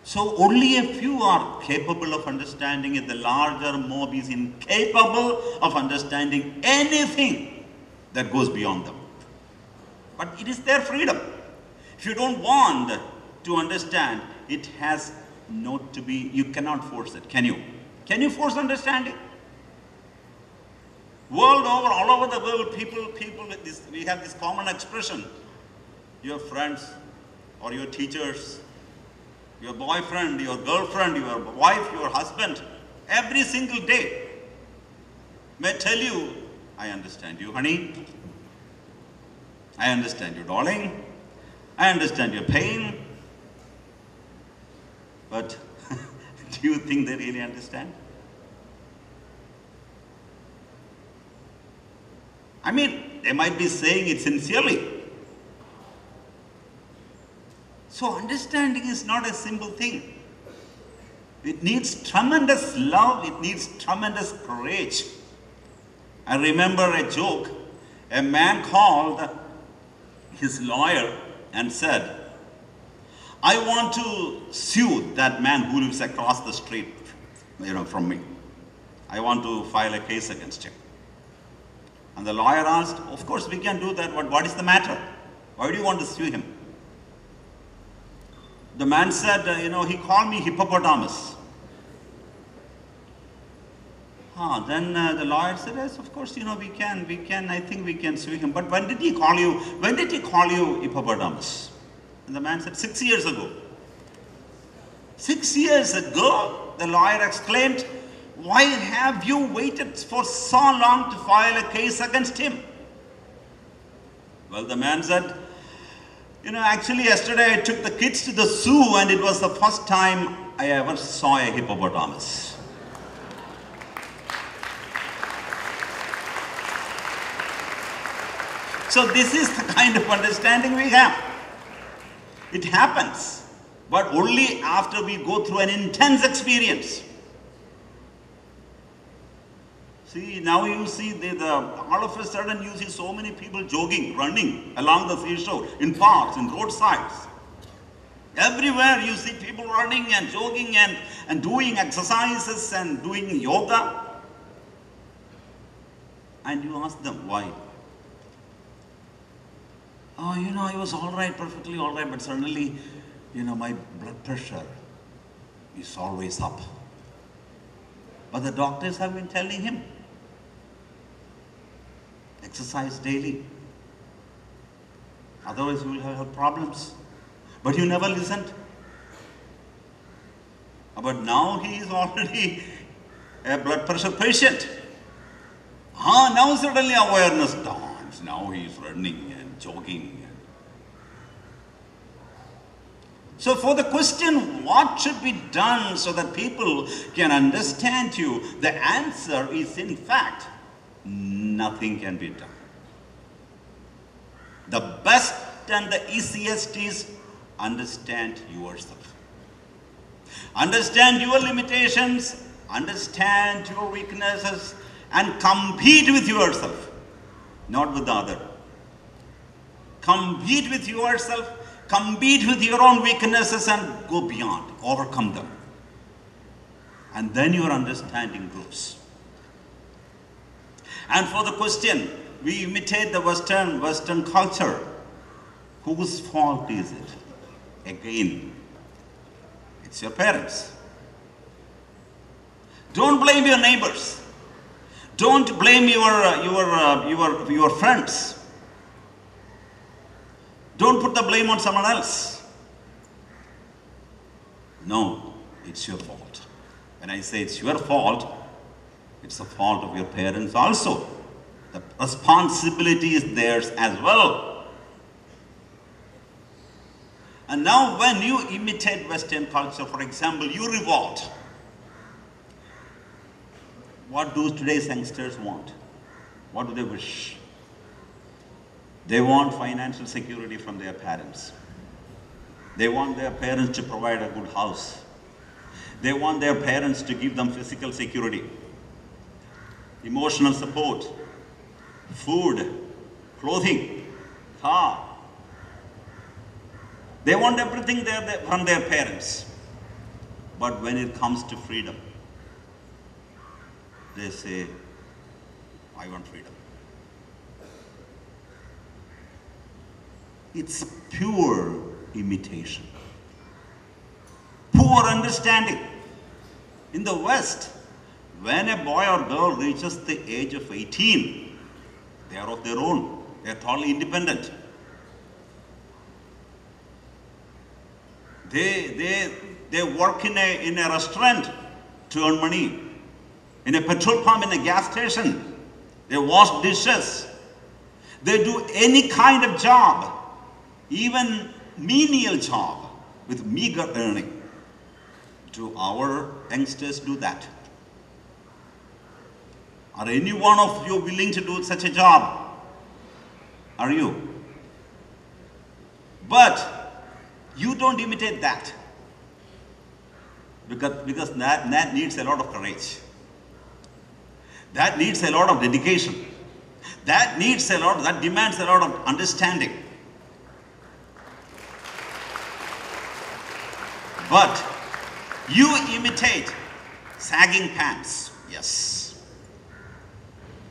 Speaker 1: So only a few are capable of understanding it. The larger mob is incapable of understanding anything that goes beyond them. But it is their freedom. If you don't want to understand, it has not to be, you cannot force it, can you? Can you force understanding? World over, all over the world, people with this, we have this common expression. Your friends or your teachers, your boyfriend, your girlfriend, your wife, your husband, every single day may tell you, I understand you, honey. I understand you, darling. I understand your pain. But do you think they really understand? I mean, they might be saying it sincerely. So understanding is not a simple thing. It needs tremendous love, it needs tremendous courage. I remember a joke. A man called his lawyer and said, I want to sue that man who lives across the street, from me. I want to file a case against him. And the lawyer asked, of course we can do that, but what is the matter? Why do you want to sue him? The man said, he called me hippopotamus. Then the lawyer said, yes, of course, we can, I think we can sue him. But when did he call you hippopotamus? And the man said, 6 years ago. 6 years ago, the lawyer exclaimed, why have you waited for so long to file a case against him? Well, the man said, actually yesterday I took the kids to the zoo and it was the first time I ever saw a hippopotamus. So this is the kind of understanding we have. It happens, but only after we go through an intense experience. See, now you see, all of a sudden you see so many people jogging, running along the seashore, in parks, in roadsides. Everywhere you see people running and jogging and doing exercises and doing yoga. And you ask them, why? Oh, I was all right, perfectly all right, but suddenly, my blood pressure is always up. But the doctors have been telling him, exercise daily. Otherwise, you will have problems. But you never listened. But now he is already a blood pressure patient. Now suddenly awareness dawns. Now he is running and jogging. So for the question, what should be done so that people can understand you? The answer is, in fact, nothing can be done. The best and the easiest is understand yourself. Understand your limitations, understand your weaknesses, and compete with yourself, not with the other. Compete with yourself, compete with your own weaknesses and go beyond, overcome them. And then your understanding grows. And for the question, we imitate the Western culture. Whose fault is it? Again, it's your parents. Don't blame your neighbors. Don't blame your friends. Don't put the blame on someone else. No, it's your fault. When I say it's your fault, it's the fault of your parents also. The responsibility is theirs as well. And now when you imitate Western culture, for example, you revolt. What do today's youngsters want? What do they wish? They want financial security from their parents. They want their parents to provide a good house. They want their parents to give them physical security, emotional support, food, clothing, car. They want everything from their parents. But when it comes to freedom, they say, I want freedom. It's pure imitation, poor understanding. In the West, when a boy or girl reaches the age of 18, they are of their own. They are totally independent. They work in a restaurant to earn money, in a petrol pump, in a gas station. They wash dishes. They do any kind of job, even menial job with meager earning. Do our youngsters do that? Are any one of you willing to do such a job? Are you? But you don't imitate that. Because that needs a lot of courage. That needs a lot of dedication. That demands a lot of understanding. But you imitate sagging pants. Yes.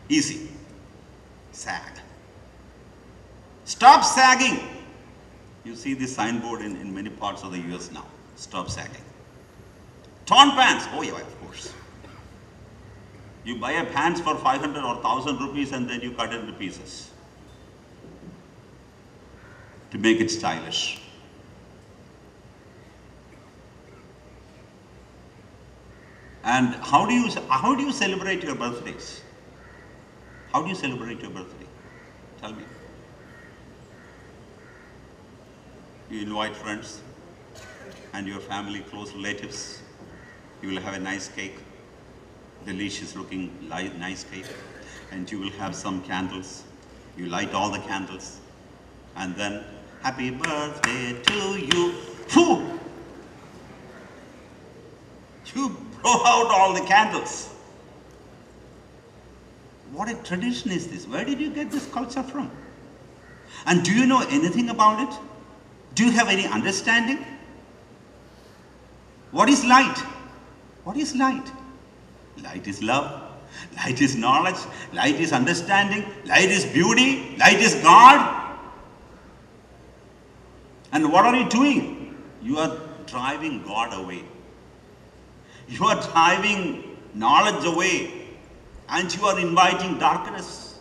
Speaker 1: Easy. Sag. Stop sagging. You see this signboard in many parts of the US now. Stop sagging. Torn pants. Oh yeah, of course. You buy a pants for 500 or 1000 rupees and then you cut it into pieces to make it stylish. And how do you celebrate your birthdays? How do you celebrate your birthday? Tell me. You invite friends and your family, close relatives. You will have a nice cake, delicious looking nice cake, and you will have some candles. You light all the candles, and then happy birthday to you. Phew! You blow out all the candles. What a tradition is this? Where did you get this culture from? And do you know anything about it? Do you have any understanding? What is light? What is light? Light is love. Light is knowledge. Light is understanding. Light is beauty. Light is God. And what are you doing? You are driving God away. You are driving knowledge away. And you are inviting darkness.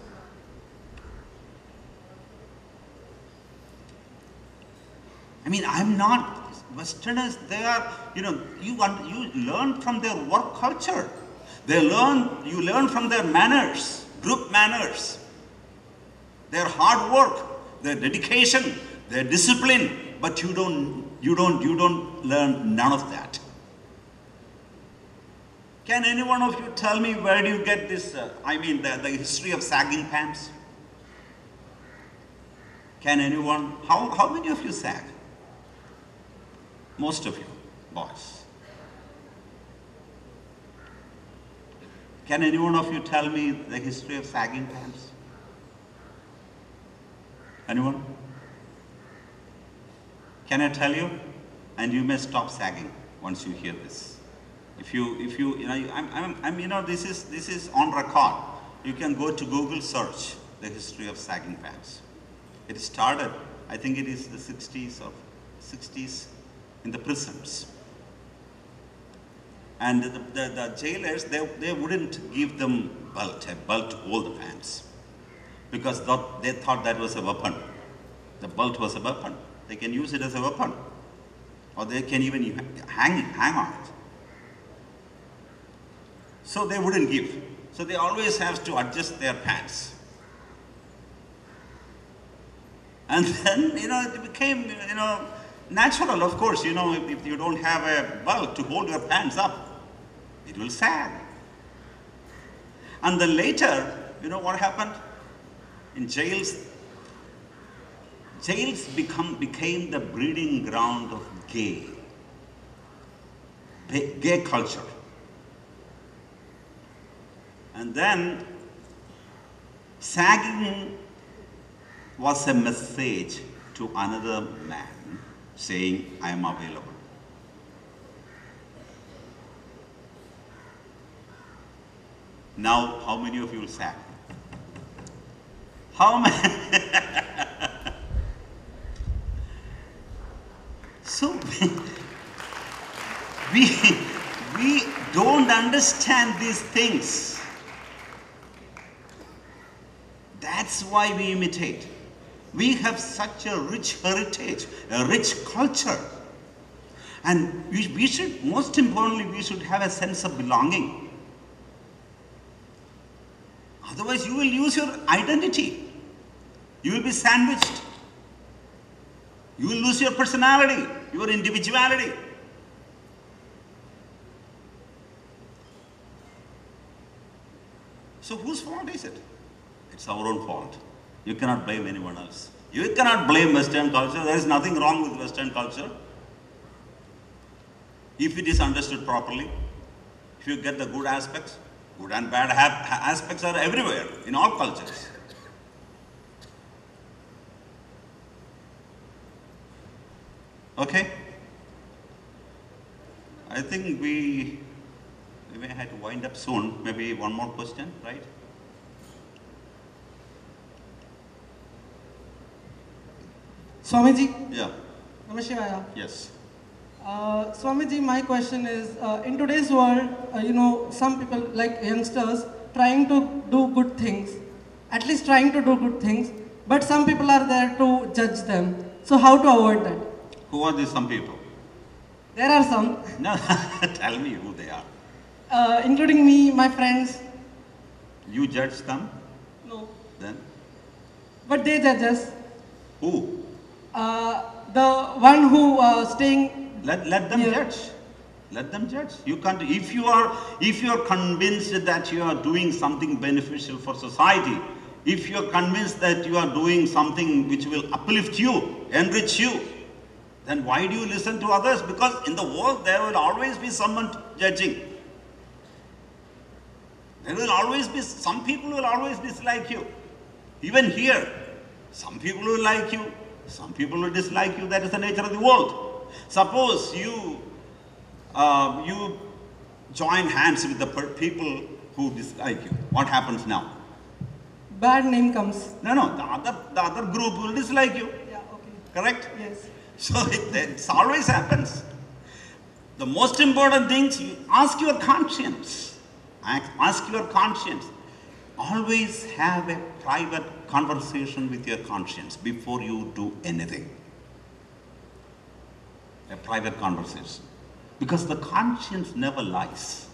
Speaker 1: I mean, I'm not, Westerners, they are, you learn from their work culture. You learn from their manners, group manners, their hard work, their dedication, their discipline, but you don't learn none of that. Can any one of you tell me where do you get this, the history of sagging pants? Can anyone, how many of you sag? Most of you, boys. Can any one of you tell me the history of sagging pants? Anyone? Can I tell you? And you may stop sagging once you hear this. This is on record. You can go to Google, search the history of sagging pants. It started, I think it is the 60s in the prisons. And the jailers, they wouldn't give them a belt to hold the pants, because they thought that was a weapon. The belt was a weapon. They can use it as a weapon, or they can even hang on it. So they wouldn't give. So they always have to adjust their pants. And then, it became, natural, of course, if you don't have a belt to hold your pants up, it will sag. And then later, what happened? In jails became the breeding ground of gay culture. And then sagging was a message to another man saying, I am available. Now, how many of you will sag? How many? So, we don't understand these things. That's why we imitate. We have such a rich heritage, a rich culture. And we should, most importantly, we should have a sense of belonging. Otherwise, you will lose your identity. You will be sandwiched. You will lose your personality, your individuality. So whose fault is it? It's our own fault. You cannot blame anyone else. You cannot blame Western culture. There is nothing wrong with Western culture. If it is understood properly, if you get the good aspects, good and bad aspects are everywhere, in all cultures. Okay? I think we may have to wind up soon. Maybe one more question, right?
Speaker 8: Swamiji?
Speaker 1: Yeah.
Speaker 8: Namaskar.
Speaker 1: Yes.
Speaker 8: Swamiji, my question is, in today's world, some people like youngsters trying to do good things, at least trying to do good things, but some people are there to judge them. So how to avoid that?
Speaker 1: Who are these some people?
Speaker 8: There are some.
Speaker 1: No, tell me who they are.
Speaker 8: Including me, my friends.
Speaker 1: You judge them?
Speaker 8: No.
Speaker 1: Then?
Speaker 8: But they judge us.
Speaker 1: Who?
Speaker 8: The one who staying.
Speaker 1: Let them judge. Let them judge. You can't. If you are convinced that you are doing something beneficial for society, if you are convinced that you are doing something which will uplift you, enrich you, then why do you listen to others? Because in the world there will always be someone judging. There will always be, some people will always dislike you. Even here, some people will like you, some people will dislike you. That is the nature of the world. Suppose you join hands with the people who dislike you. What happens now?
Speaker 8: Bad name comes.
Speaker 1: No, the other group will dislike you.
Speaker 8: Yeah, okay.
Speaker 1: Correct?
Speaker 8: Yes.
Speaker 1: So it always happens. The most important thing is you ask your conscience. Ask your conscience. Always have a private conversation with your conscience before you do anything. A private conversation. Because the conscience never lies.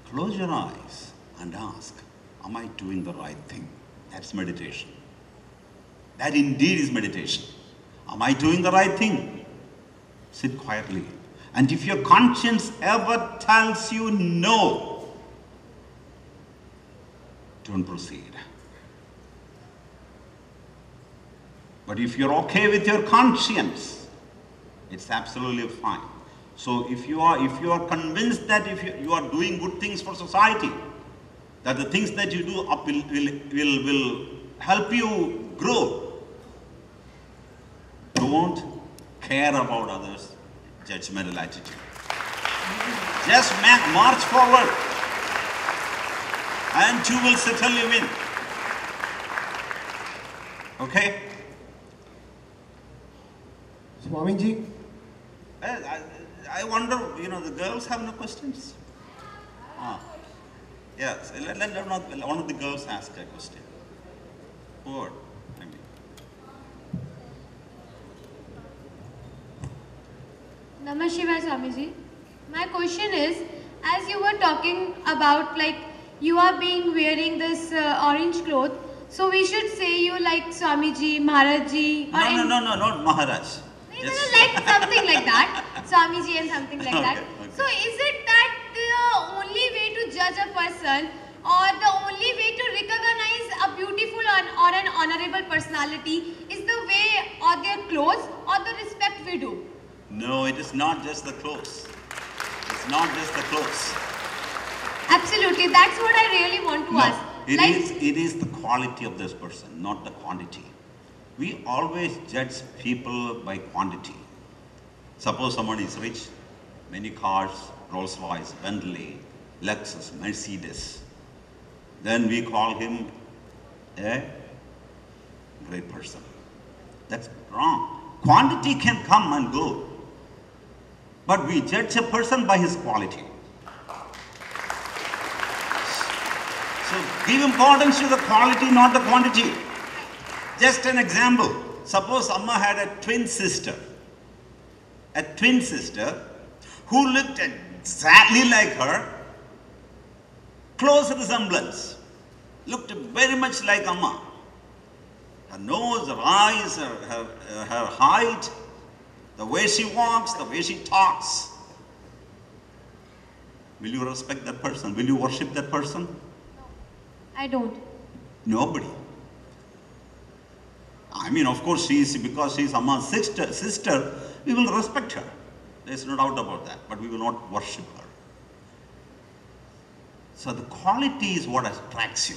Speaker 1: Close your eyes and ask, am I doing the right thing? That's meditation. That indeed is meditation. Am I doing the right thing? Sit quietly. And if your conscience ever tells you no, don't proceed. But if you're okay with your conscience, it's absolutely fine. So if you are convinced that if you are doing good things for society, that the things that you do will help you grow, don't care about others' judgmental attitude. Just march forward and you will certainly win. Okay?
Speaker 2: Swamiji?
Speaker 1: I wonder, the girls have no questions? Yes, let one of the girls ask a question. Or,
Speaker 9: Namaskar, Swamiji. My question is, as you were talking about you are wearing this orange cloth, so we should say you like Swamiji, Maharajji, or
Speaker 1: No, not Maharaj.
Speaker 9: like something like that, Swamiji and something like that.
Speaker 1: Okay.
Speaker 9: So is it that the only way to judge a person or the only way to recognize a beautiful or an honorable personality is the way or their clothes or the respect we do?
Speaker 1: No, it is not just the clothes. It's not just the clothes.
Speaker 9: Absolutely, that's what I really want to ask.
Speaker 1: It is the quality of this person, not the quantity. We always judge people by quantity. Suppose someone is rich, many cars, Rolls-Royce, Bentley, Lexus, Mercedes. Then we call him a great person. That's wrong. Quantity can come and go. But we judge a person by his quality. So give importance to the quality, not the quantity. Just an example. Suppose Amma had a twin sister who looked exactly like her, close resemblance, looked very much like Amma. Her nose, her eyes, her height, the way she walks, the way she talks. Will you respect that person? Will you worship that person?
Speaker 9: I don't.
Speaker 1: Nobody. I mean, of course, because she is Amma's sister, we will respect her. There is no doubt about that, but we will not worship her. So the quality is what attracts you.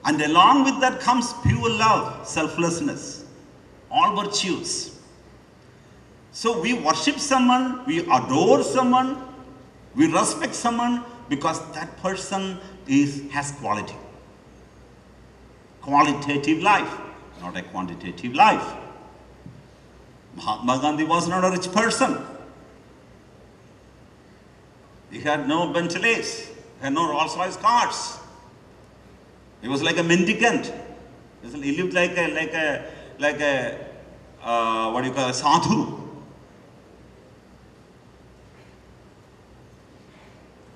Speaker 1: And along with that comes pure love, selflessness, all virtues. So we worship someone, we adore someone, we respect someone because that person has quality. Qualitative life, not a quantitative life. Mahatma Gandhi was not a rich person. He had no Bentleys, he had no Rolls-Royce cars. He was like a mendicant. He lived like a what do you call, a sadhu.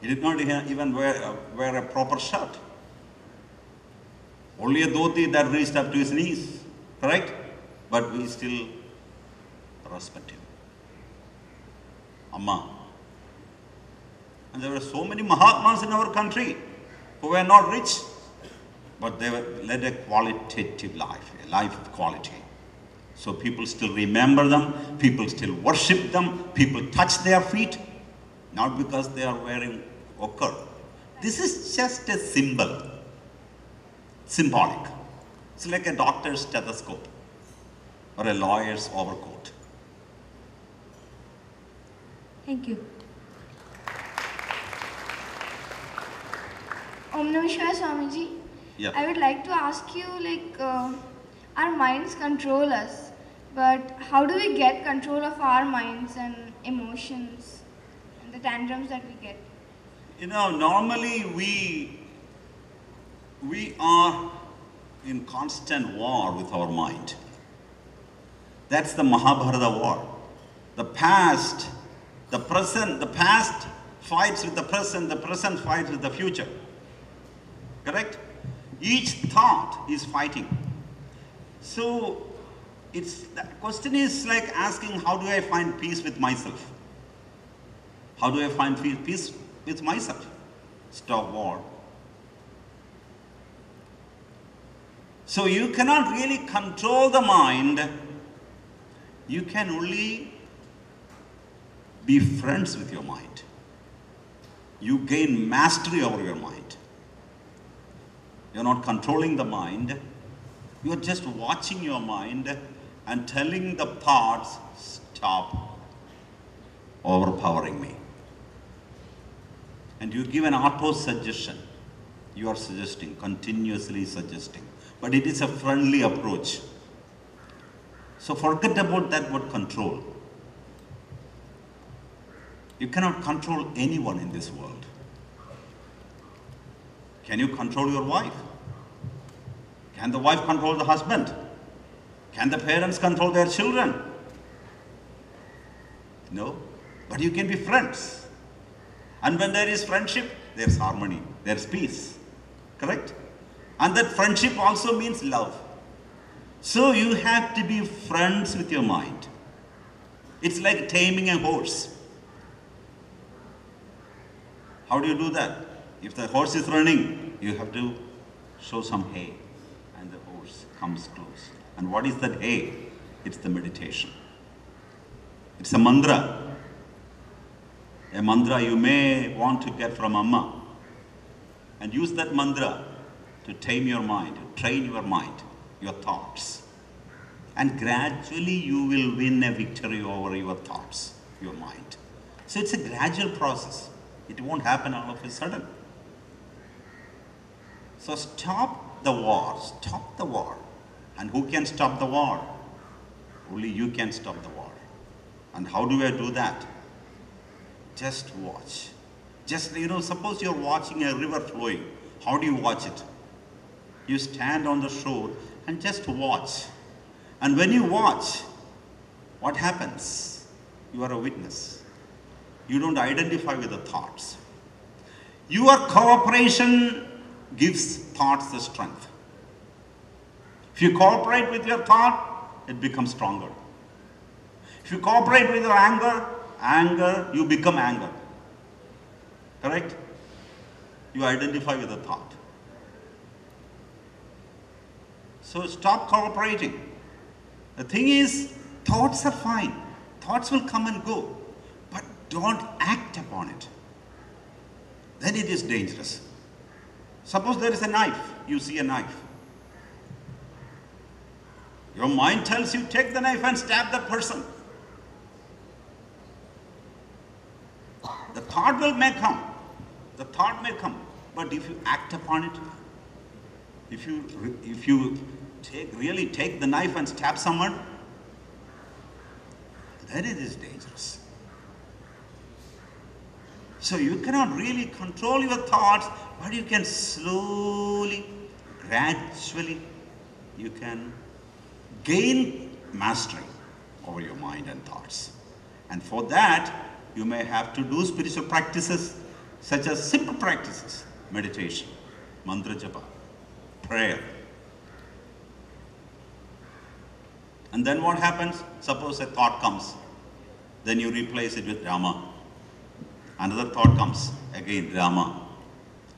Speaker 1: He did not even wear a proper shirt. Only a dhoti that reached up to his knees, correct? But we still respect him. Amma. And there were so many Mahatmas in our country who were not rich, but they led a qualitative life, a life of quality. So people still remember them, people still worship them, people touch their feet, not because they are wearing ochre. This is just a symbol, symbolic. It's like a doctor's stethoscope or a lawyer's overcoat.
Speaker 10: Thank you. Om Namah Shivaya, Swamiji.
Speaker 1: Yeah.
Speaker 10: I would like to ask you, our minds control us, but how do we get control of our minds and emotions and the tantrums that we get?
Speaker 1: You know, normally we are in constant war with our mind. That's the Mahabharata war. The past fights with the present fights with the future. Correct? Each thought is fighting. So the question is like asking, how do I find peace with myself? How do I find peace with myself? Stop war. So you cannot really control the mind. You can only be friends with your mind. You gain mastery over your mind. You're not controlling the mind. You're just watching your mind and telling the thoughts, stop overpowering me. And you give an auto-suggestion. You are suggesting, continuously suggesting. But it is a friendly approach. So forget about that word control. You cannot control anyone in this world. Can you control your wife? Can the wife control the husband? Can the parents control their children? No. But you can be friends. And when there is friendship, there's harmony, there's peace. Correct? And that friendship also means love. So you have to be friends with your mind. It's like taming a horse. How do you do that? If the horse is running, you have to show some hay, and the horse comes close. And what is that hay? It's the meditation. It's a mantra. A mantra you may want to get from Amma. And use that mantra to tame your mind, to train your mind, your thoughts. And gradually you will win a victory over your thoughts, your mind. So it's a gradual process. It won't happen all of a sudden. So stop the war, stop the war. And who can stop the war? Only you can stop the war. And how do I do that? Just watch. Just, suppose you're watching a river flowing. How do you watch it? You stand on the shore and just watch. And when you watch, what happens? You are a witness. You don't identify with the thoughts. Your cooperation gives thoughts the strength. If you cooperate with your thought, it becomes stronger. If you cooperate with your anger, you become anger. Correct? You identify with the thought. So stop cooperating. The thing is, thoughts are fine. Thoughts will come and go. But don't act upon it. Then it is dangerous. Suppose there is a knife. You see a knife. Your mind tells you, take the knife and stab that person. The thought may come. The thought may come. But if you act upon it, if you really take the knife and stab someone, then it is dangerous. So you cannot really control your thoughts, but you can slowly, gradually, you can gain mastery over your mind and thoughts. And for that, you may have to do spiritual practices, such as simple practices, meditation, mantra japa, prayer. And then what happens? Suppose a thought comes, then you replace it with Rama. Another thought comes, again Rama,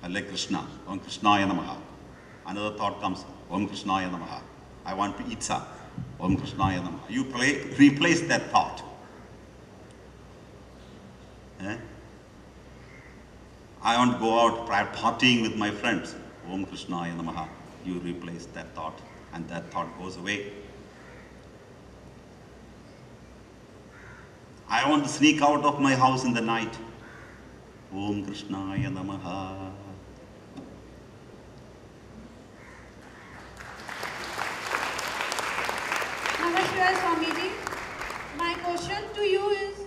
Speaker 1: like Krishna, Om Krishnaya Namaha. Another thought comes, Om Krishnaya Namaha. I want to eat some, Om Krishnaya Namaha. You replace that thought. I want to go out partying with my friends, Om Krishnaya Namaha. You replace that thought, and that thought goes away. I want to sneak out of my house in the night. Om Krishnaya Namaha.
Speaker 11: Namaskar, Swamiji. My question to you is,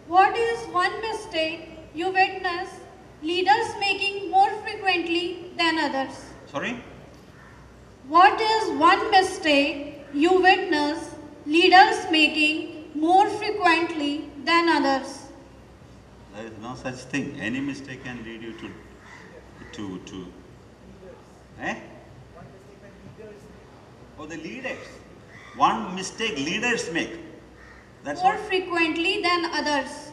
Speaker 11: what is one mistake you witness leaders making more frequently than others?
Speaker 1: Sorry?
Speaker 11: What is one mistake you witness leaders making more frequently than others?
Speaker 1: There is no such thing. Any mistake can lead you to Oh, the leaders. One mistake leaders make. That's
Speaker 11: more
Speaker 1: what?
Speaker 11: Frequently than others.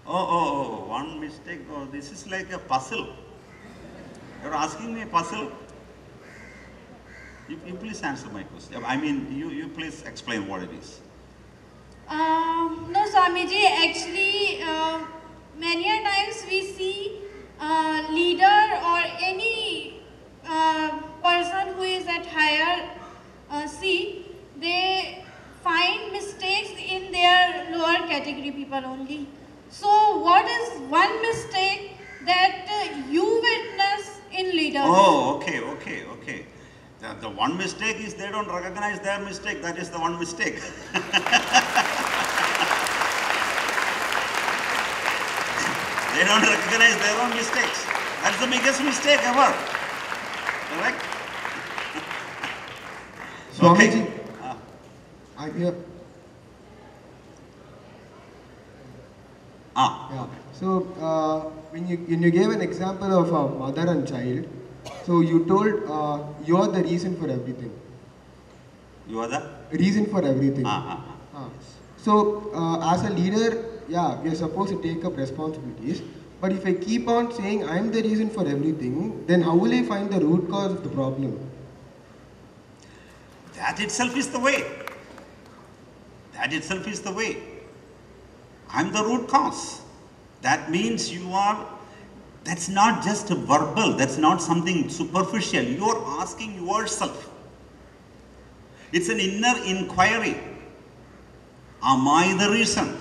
Speaker 1: Oh, one mistake. Oh, this is like a puzzle. You're asking me a puzzle? You please answer my question. I mean, you please explain what it is.
Speaker 11: No, Swamiji, actually, many a times we see leader or any person who is at higher seat, they find mistakes in their lower category people only. So, what is one mistake that you witness in leaders?
Speaker 1: Oh, okay. The one mistake is they don't recognize their mistake. That is the one mistake. They don't recognize their own mistakes. That's the biggest mistake ever. Correct?
Speaker 12: Swamiji, I'm here. Yeah. So when you gave an example of a mother and child, so you told you are the reason for everything.
Speaker 1: You are the
Speaker 12: reason for everything. So as a leader, yeah, we are supposed to take up responsibilities. But if I keep on saying I am the reason for everything, then how will I find the root cause of the problem?
Speaker 1: That itself is the way. That itself is the way. I'm the root cause. That means you are, that's not just a verbal, that's not something superficial. You are asking yourself. It's an inner inquiry. Am I the reason?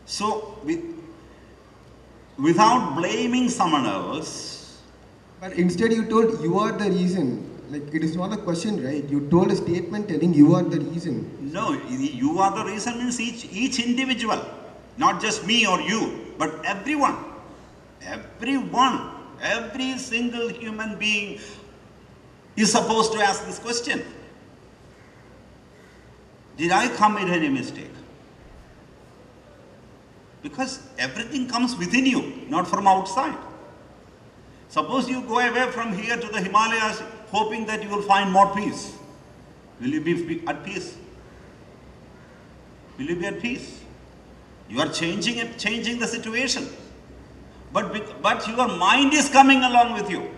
Speaker 1: So, without blaming someone else.
Speaker 12: But instead you told you are the reason. Like, it is not a question, right? You told a statement telling you are the reason.
Speaker 1: No, you are the reason means each individual. Not just me or you, but everyone. Everyone. Every single human being is supposed to ask this question. Did I commit any mistake? Because everything comes within you, not from outside. Suppose you go away from here to the Himalayas hoping that you will find more peace. Will you be at peace? Will you be at peace? You are changing the situation. But your mind is coming along with you.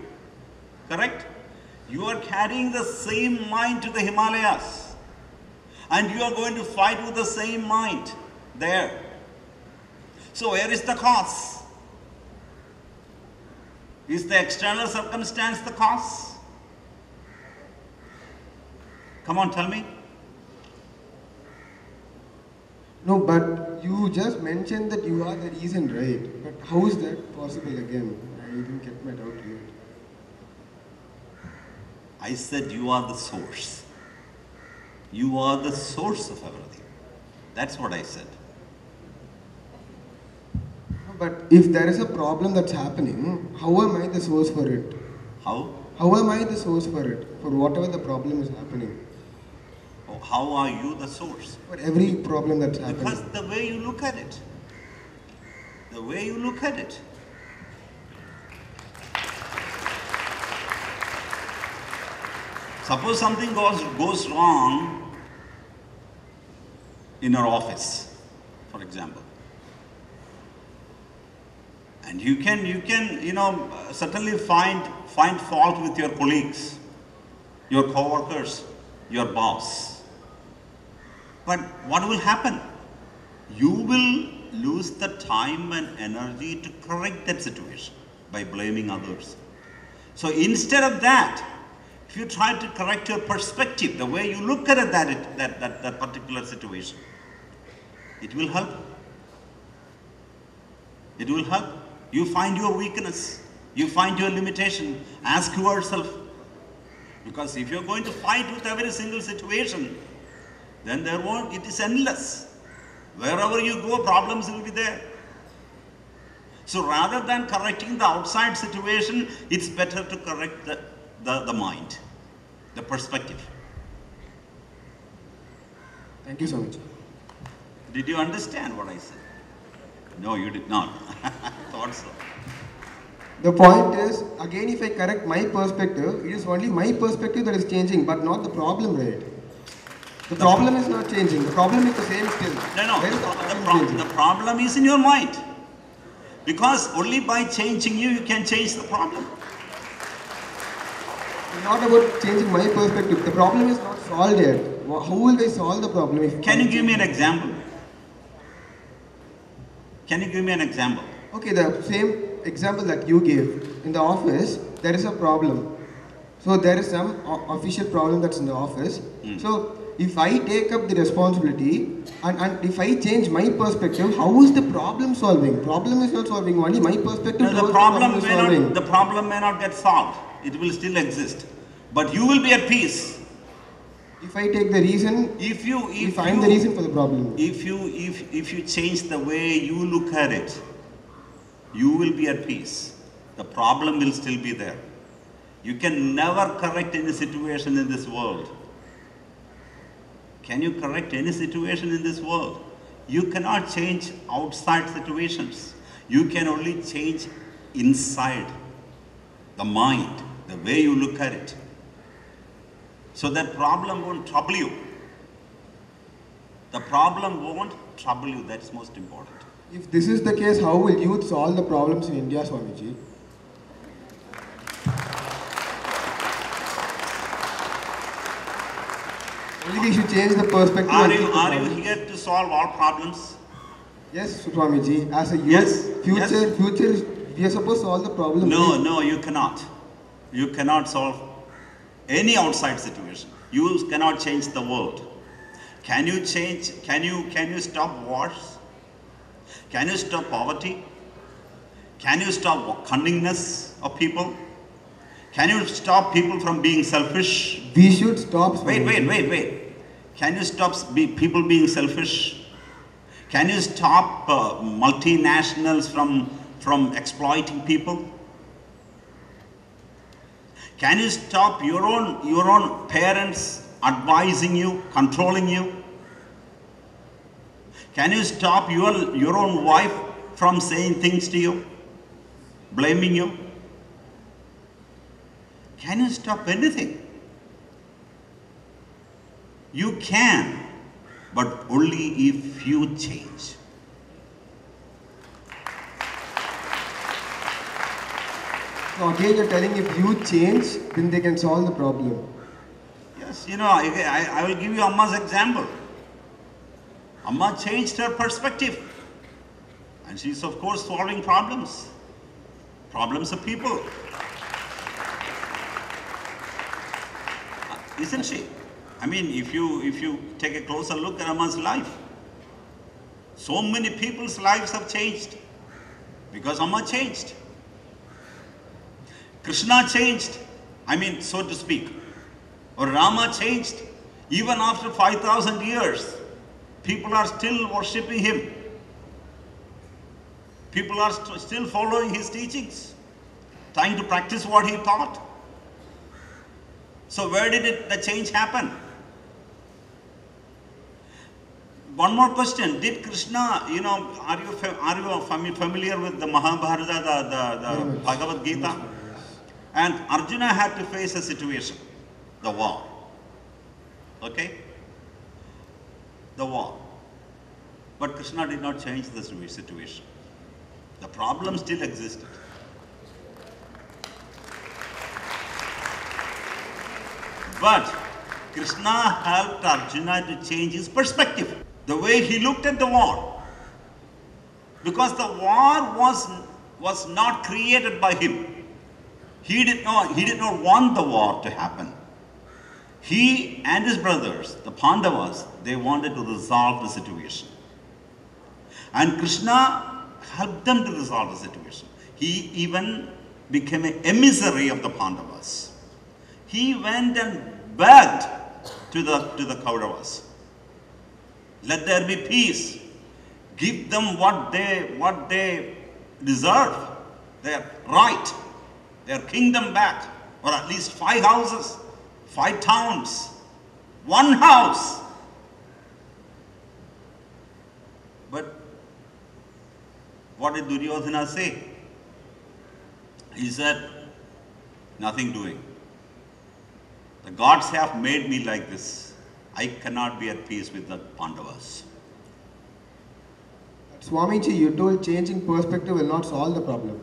Speaker 1: Correct? You are carrying the same mind to the Himalayas. And you are going to fight with the same mind there. So where is the cause? Is the external circumstance the cause? Come on, tell me.
Speaker 12: No, but you just mentioned that you are the reason, right? But how is that possible again? I didn't get my doubt here.
Speaker 1: I said you are the source. You are the source of everything. That's what I said.
Speaker 12: But if there is a problem that's happening, how am I the source for it?
Speaker 1: How?
Speaker 12: How am I the source for it? For whatever the problem is happening.
Speaker 1: Oh, how are you the source?
Speaker 12: For every problem that's happening.
Speaker 1: Because the way you look at it. The way you look at it. Suppose something goes wrong in your office, for example. And you can, certainly find fault with your colleagues, your co-workers, your boss. But what will happen? You will lose the time and energy to correct that situation by blaming others. So instead of that, if you try to correct your perspective, the way you look at that particular situation, it will help. It will help. You find your weakness. You find your limitation. Ask yourself. Because if you're going to fight with every single situation, then it is endless. Wherever you go, problems will be there. So rather than correcting the outside situation, it's better to correct the mind, the perspective.
Speaker 12: Thank you so much.
Speaker 1: Did you understand what I said? No, you did not. I thought so.
Speaker 12: The point is, again, if I correct my perspective, it is only my perspective that is changing, but not the problem, right? The problem is not changing. The problem is the same still.
Speaker 1: No. The problem is in your mind. Because only by changing you can change the problem.
Speaker 12: It's not about changing my perspective. The problem is not solved yet. How will I solve the problem? If
Speaker 1: can you give me an example? Can you give me an example?
Speaker 12: Okay, the same example that you gave. In the office, there is a problem. So there is some official problem that's in the office. So if I take up the responsibility and if I change my perspective, how is the problem solving? Problem is not solving, only my perspective.
Speaker 1: No, the problem may not get solved. It will still exist. But you will be at peace.
Speaker 12: If I take the reason, if I am the reason for the problem.
Speaker 1: If you change the way you look at it, you will be at peace. The problem will still be there. You can never correct any situation in this world. Can you correct any situation in this world? You cannot change outside situations. You can only change inside the mind, the way you look at it. So that problem won't trouble you. The problem won't trouble you. That's most important.
Speaker 12: If this is the case, how will youth solve the problems in India, Swamiji? Only we should change the perspective.
Speaker 1: Are you here to solve all problems?
Speaker 12: Yes, Swamiji. As a youth, future, we are supposed to solve the problem.
Speaker 1: No, you cannot. You cannot solve any outside situation. You cannot change the world. Can you stop wars? Can you stop poverty? Can you stop cunningness of people? Can you stop people from being selfish?
Speaker 12: We should stop.
Speaker 1: Wait. Can you stop people being selfish? Can you stop multinationals from exploiting people? Can you stop your own parents advising you, controlling you? Can you stop your own wife from saying things to you, blaming you? Can you stop anything? You can, but only if you change.
Speaker 12: So again, you're telling if you change, then they can solve the problem.
Speaker 1: Yes, you know, I will give you Amma's example. Amma changed her perspective. And she's of course solving problems. Problems of people. Isn't she? I mean, if you take a closer look at Amma's life, so many people's lives have changed because Amma changed. Krishna changed, I mean, so to speak. Or Rama changed. Even after 5,000 years, people are still worshipping him. People are still following his teachings, trying to practice what he taught. So where did the change happen? One more question. Did Krishna, you know, are you familiar with the Mahabharata, the Bhagavad Gita? And Arjuna had to face a situation, the war. Okay? The war. But Krishna did not change the situation. The problem still existed. But Krishna helped Arjuna to change his perspective, the way he looked at the war. Because the war was not created by him. He did not want the war to happen. He and his brothers, the Pandavas, they wanted to resolve the situation. And Krishna helped them to resolve the situation. He even became an emissary of the Pandavas. He went and begged to the Kauravas. Let there be peace. Give them what they deserve, their right, their kingdom back, or at least 5 houses, 5 towns, 1 house. But what did Duryodhana say? He said, nothing doing. The gods have made me like this. I cannot be at peace with the Pandavas.
Speaker 12: Swamiji, you told changing perspective will not solve the problem.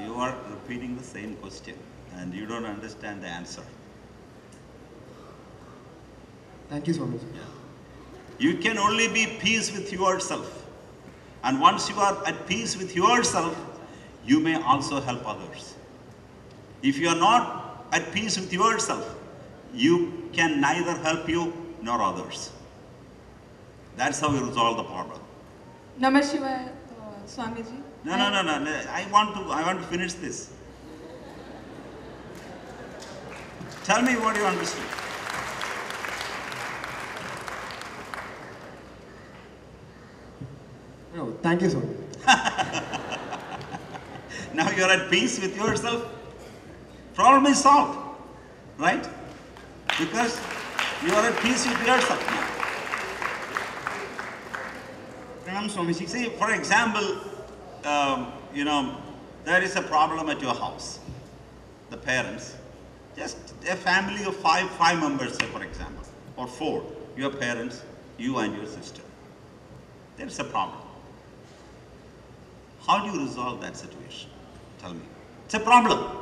Speaker 1: You are repeating the same question and you don't understand the answer.
Speaker 12: Thank you, Swamiji.
Speaker 1: Yeah. You can only be at peace with yourself. And once you are at peace with yourself, you may also help others. If you are not at peace with yourself, you can neither help you nor others. That's how you resolve the problem.
Speaker 13: Namah Shivaya, Swamiji.
Speaker 1: No. I want to finish this. Tell me what you understood.
Speaker 12: No, thank you, Swamiji.
Speaker 1: Now you are at peace with yourself. Problem is solved, right? Because you are at peace with yourself now. See, for example, you know, there is a problem at your house. The parents, just a family of five members, say for example, or 4, your parents, you and your sister. There is a problem. How do you resolve that situation? Tell me. It's a problem.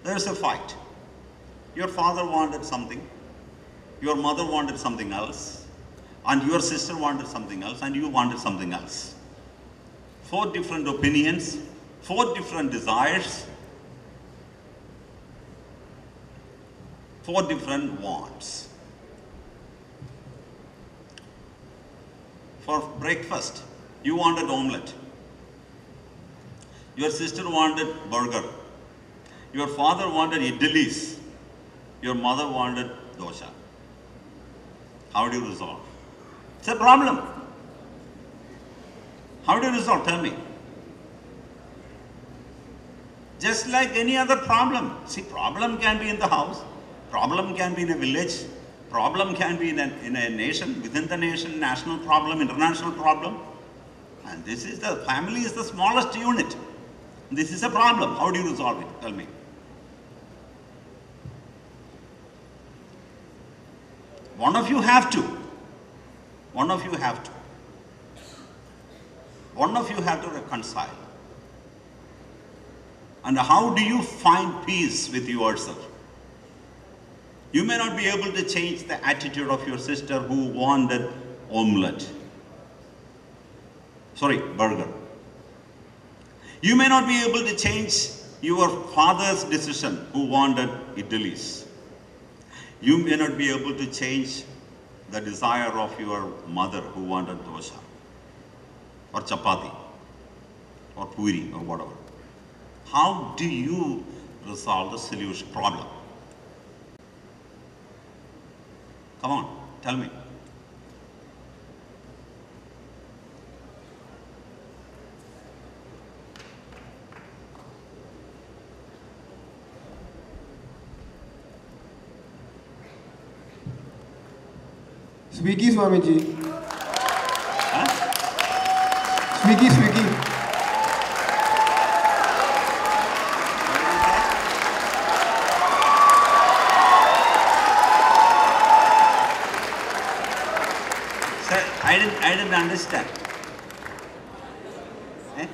Speaker 1: There is a fight. Your father wanted something, your mother wanted something else, and your sister wanted something else, and you wanted something else. 4 different opinions, 4 different desires, 4 different wants. For breakfast, you wanted omelette. Your sister wanted burger. Your father wanted idlis. Your mother wanted dosha. How do you resolve? It's a problem. How do you resolve? Tell me. Just like any other problem. See, problem can be in the house. Problem can be in a village. Problem can be in a nation, within the nation, national problem, international problem. And this is the family is the smallest unit. This is a problem. How do you resolve it? Tell me. One of you have to. One of you have to. One of you have to reconcile. And how do you find peace with yourself? You may not be able to change the attitude of your sister who wanted omelette. Sorry, burger. You may not be able to change your father's decision who wanted idlis. You may not be able to change the desire of your mother who wanted dosa or chapati or puri or whatever. How do you resolve the solution problem? Come on, tell me.
Speaker 12: Swiggy, Swamiji.
Speaker 1: Huh?
Speaker 12: Swiggy, Swiggy.
Speaker 1: Sir, I didn't understand. Eh?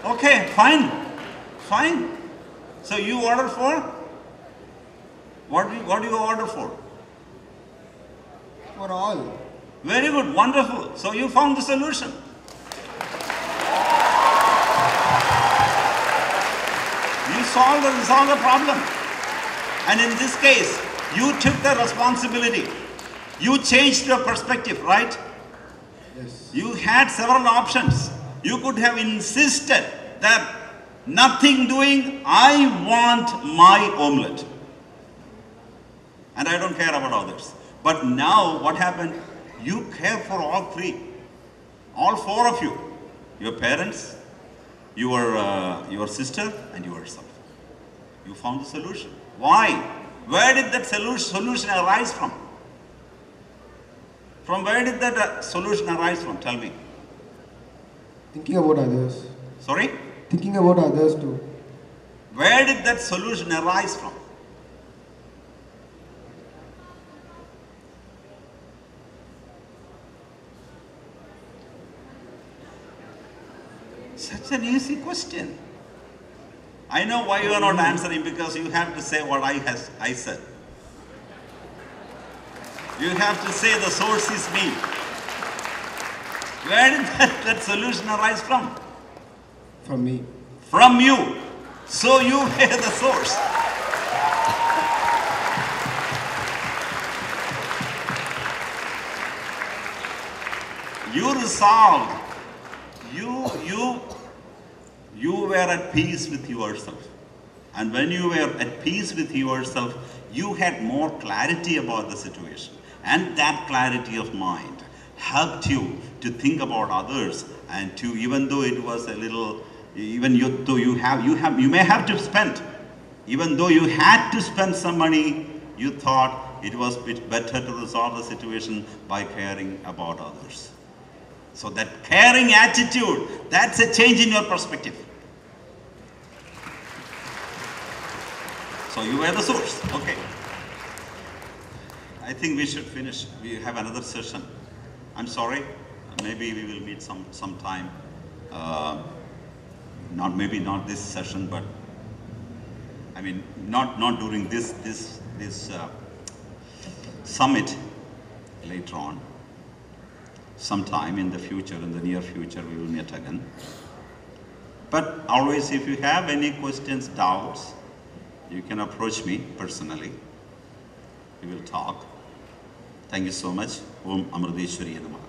Speaker 1: Okay, fine. Fine. So you order for? What do you order for?
Speaker 12: For all.
Speaker 1: Very good, wonderful. So you found the solution. You solved the problem. And in this case, you took the responsibility. You changed your perspective, right?
Speaker 12: Yes.
Speaker 1: You had several options. You could have insisted that nothing doing, I want my omelette. And I don't care about others. But now what happened? You care for all three. All four of you. Your parents, your sister and yourself. You found the solution. Why? Where did that solution arise from? From where did that solution arise from? Tell me.
Speaker 12: Thinking about others.
Speaker 1: Sorry?
Speaker 12: Thinking about others too.
Speaker 1: Where did that solution arise from? Such an easy question. I know why you are not answering, because you have to say what I said. You have to say the source is me. Where did that solution arise from?
Speaker 12: From me.
Speaker 1: From you. So you were the source. You resolved. You were at peace with yourself. And when you were at peace with yourself, you had more clarity about the situation. And that clarity of mind helped you to think about others, and to, even though it was a little, even though you may have to spend, even though you had to spend some money, you thought it was better to resolve the situation by caring about others. So that caring attitude, that's a change in your perspective. So you were the source. Okay. I think we should finish. We have another session. I'm sorry. Maybe we will meet some time. Maybe not this session, but I mean not during this summit. Later on, sometime in the future, in the near future, we will meet again. But always, if you have any questions, doubts, you can approach me personally. We will talk. Thank you so much. Om Amritanandamayi Namaha.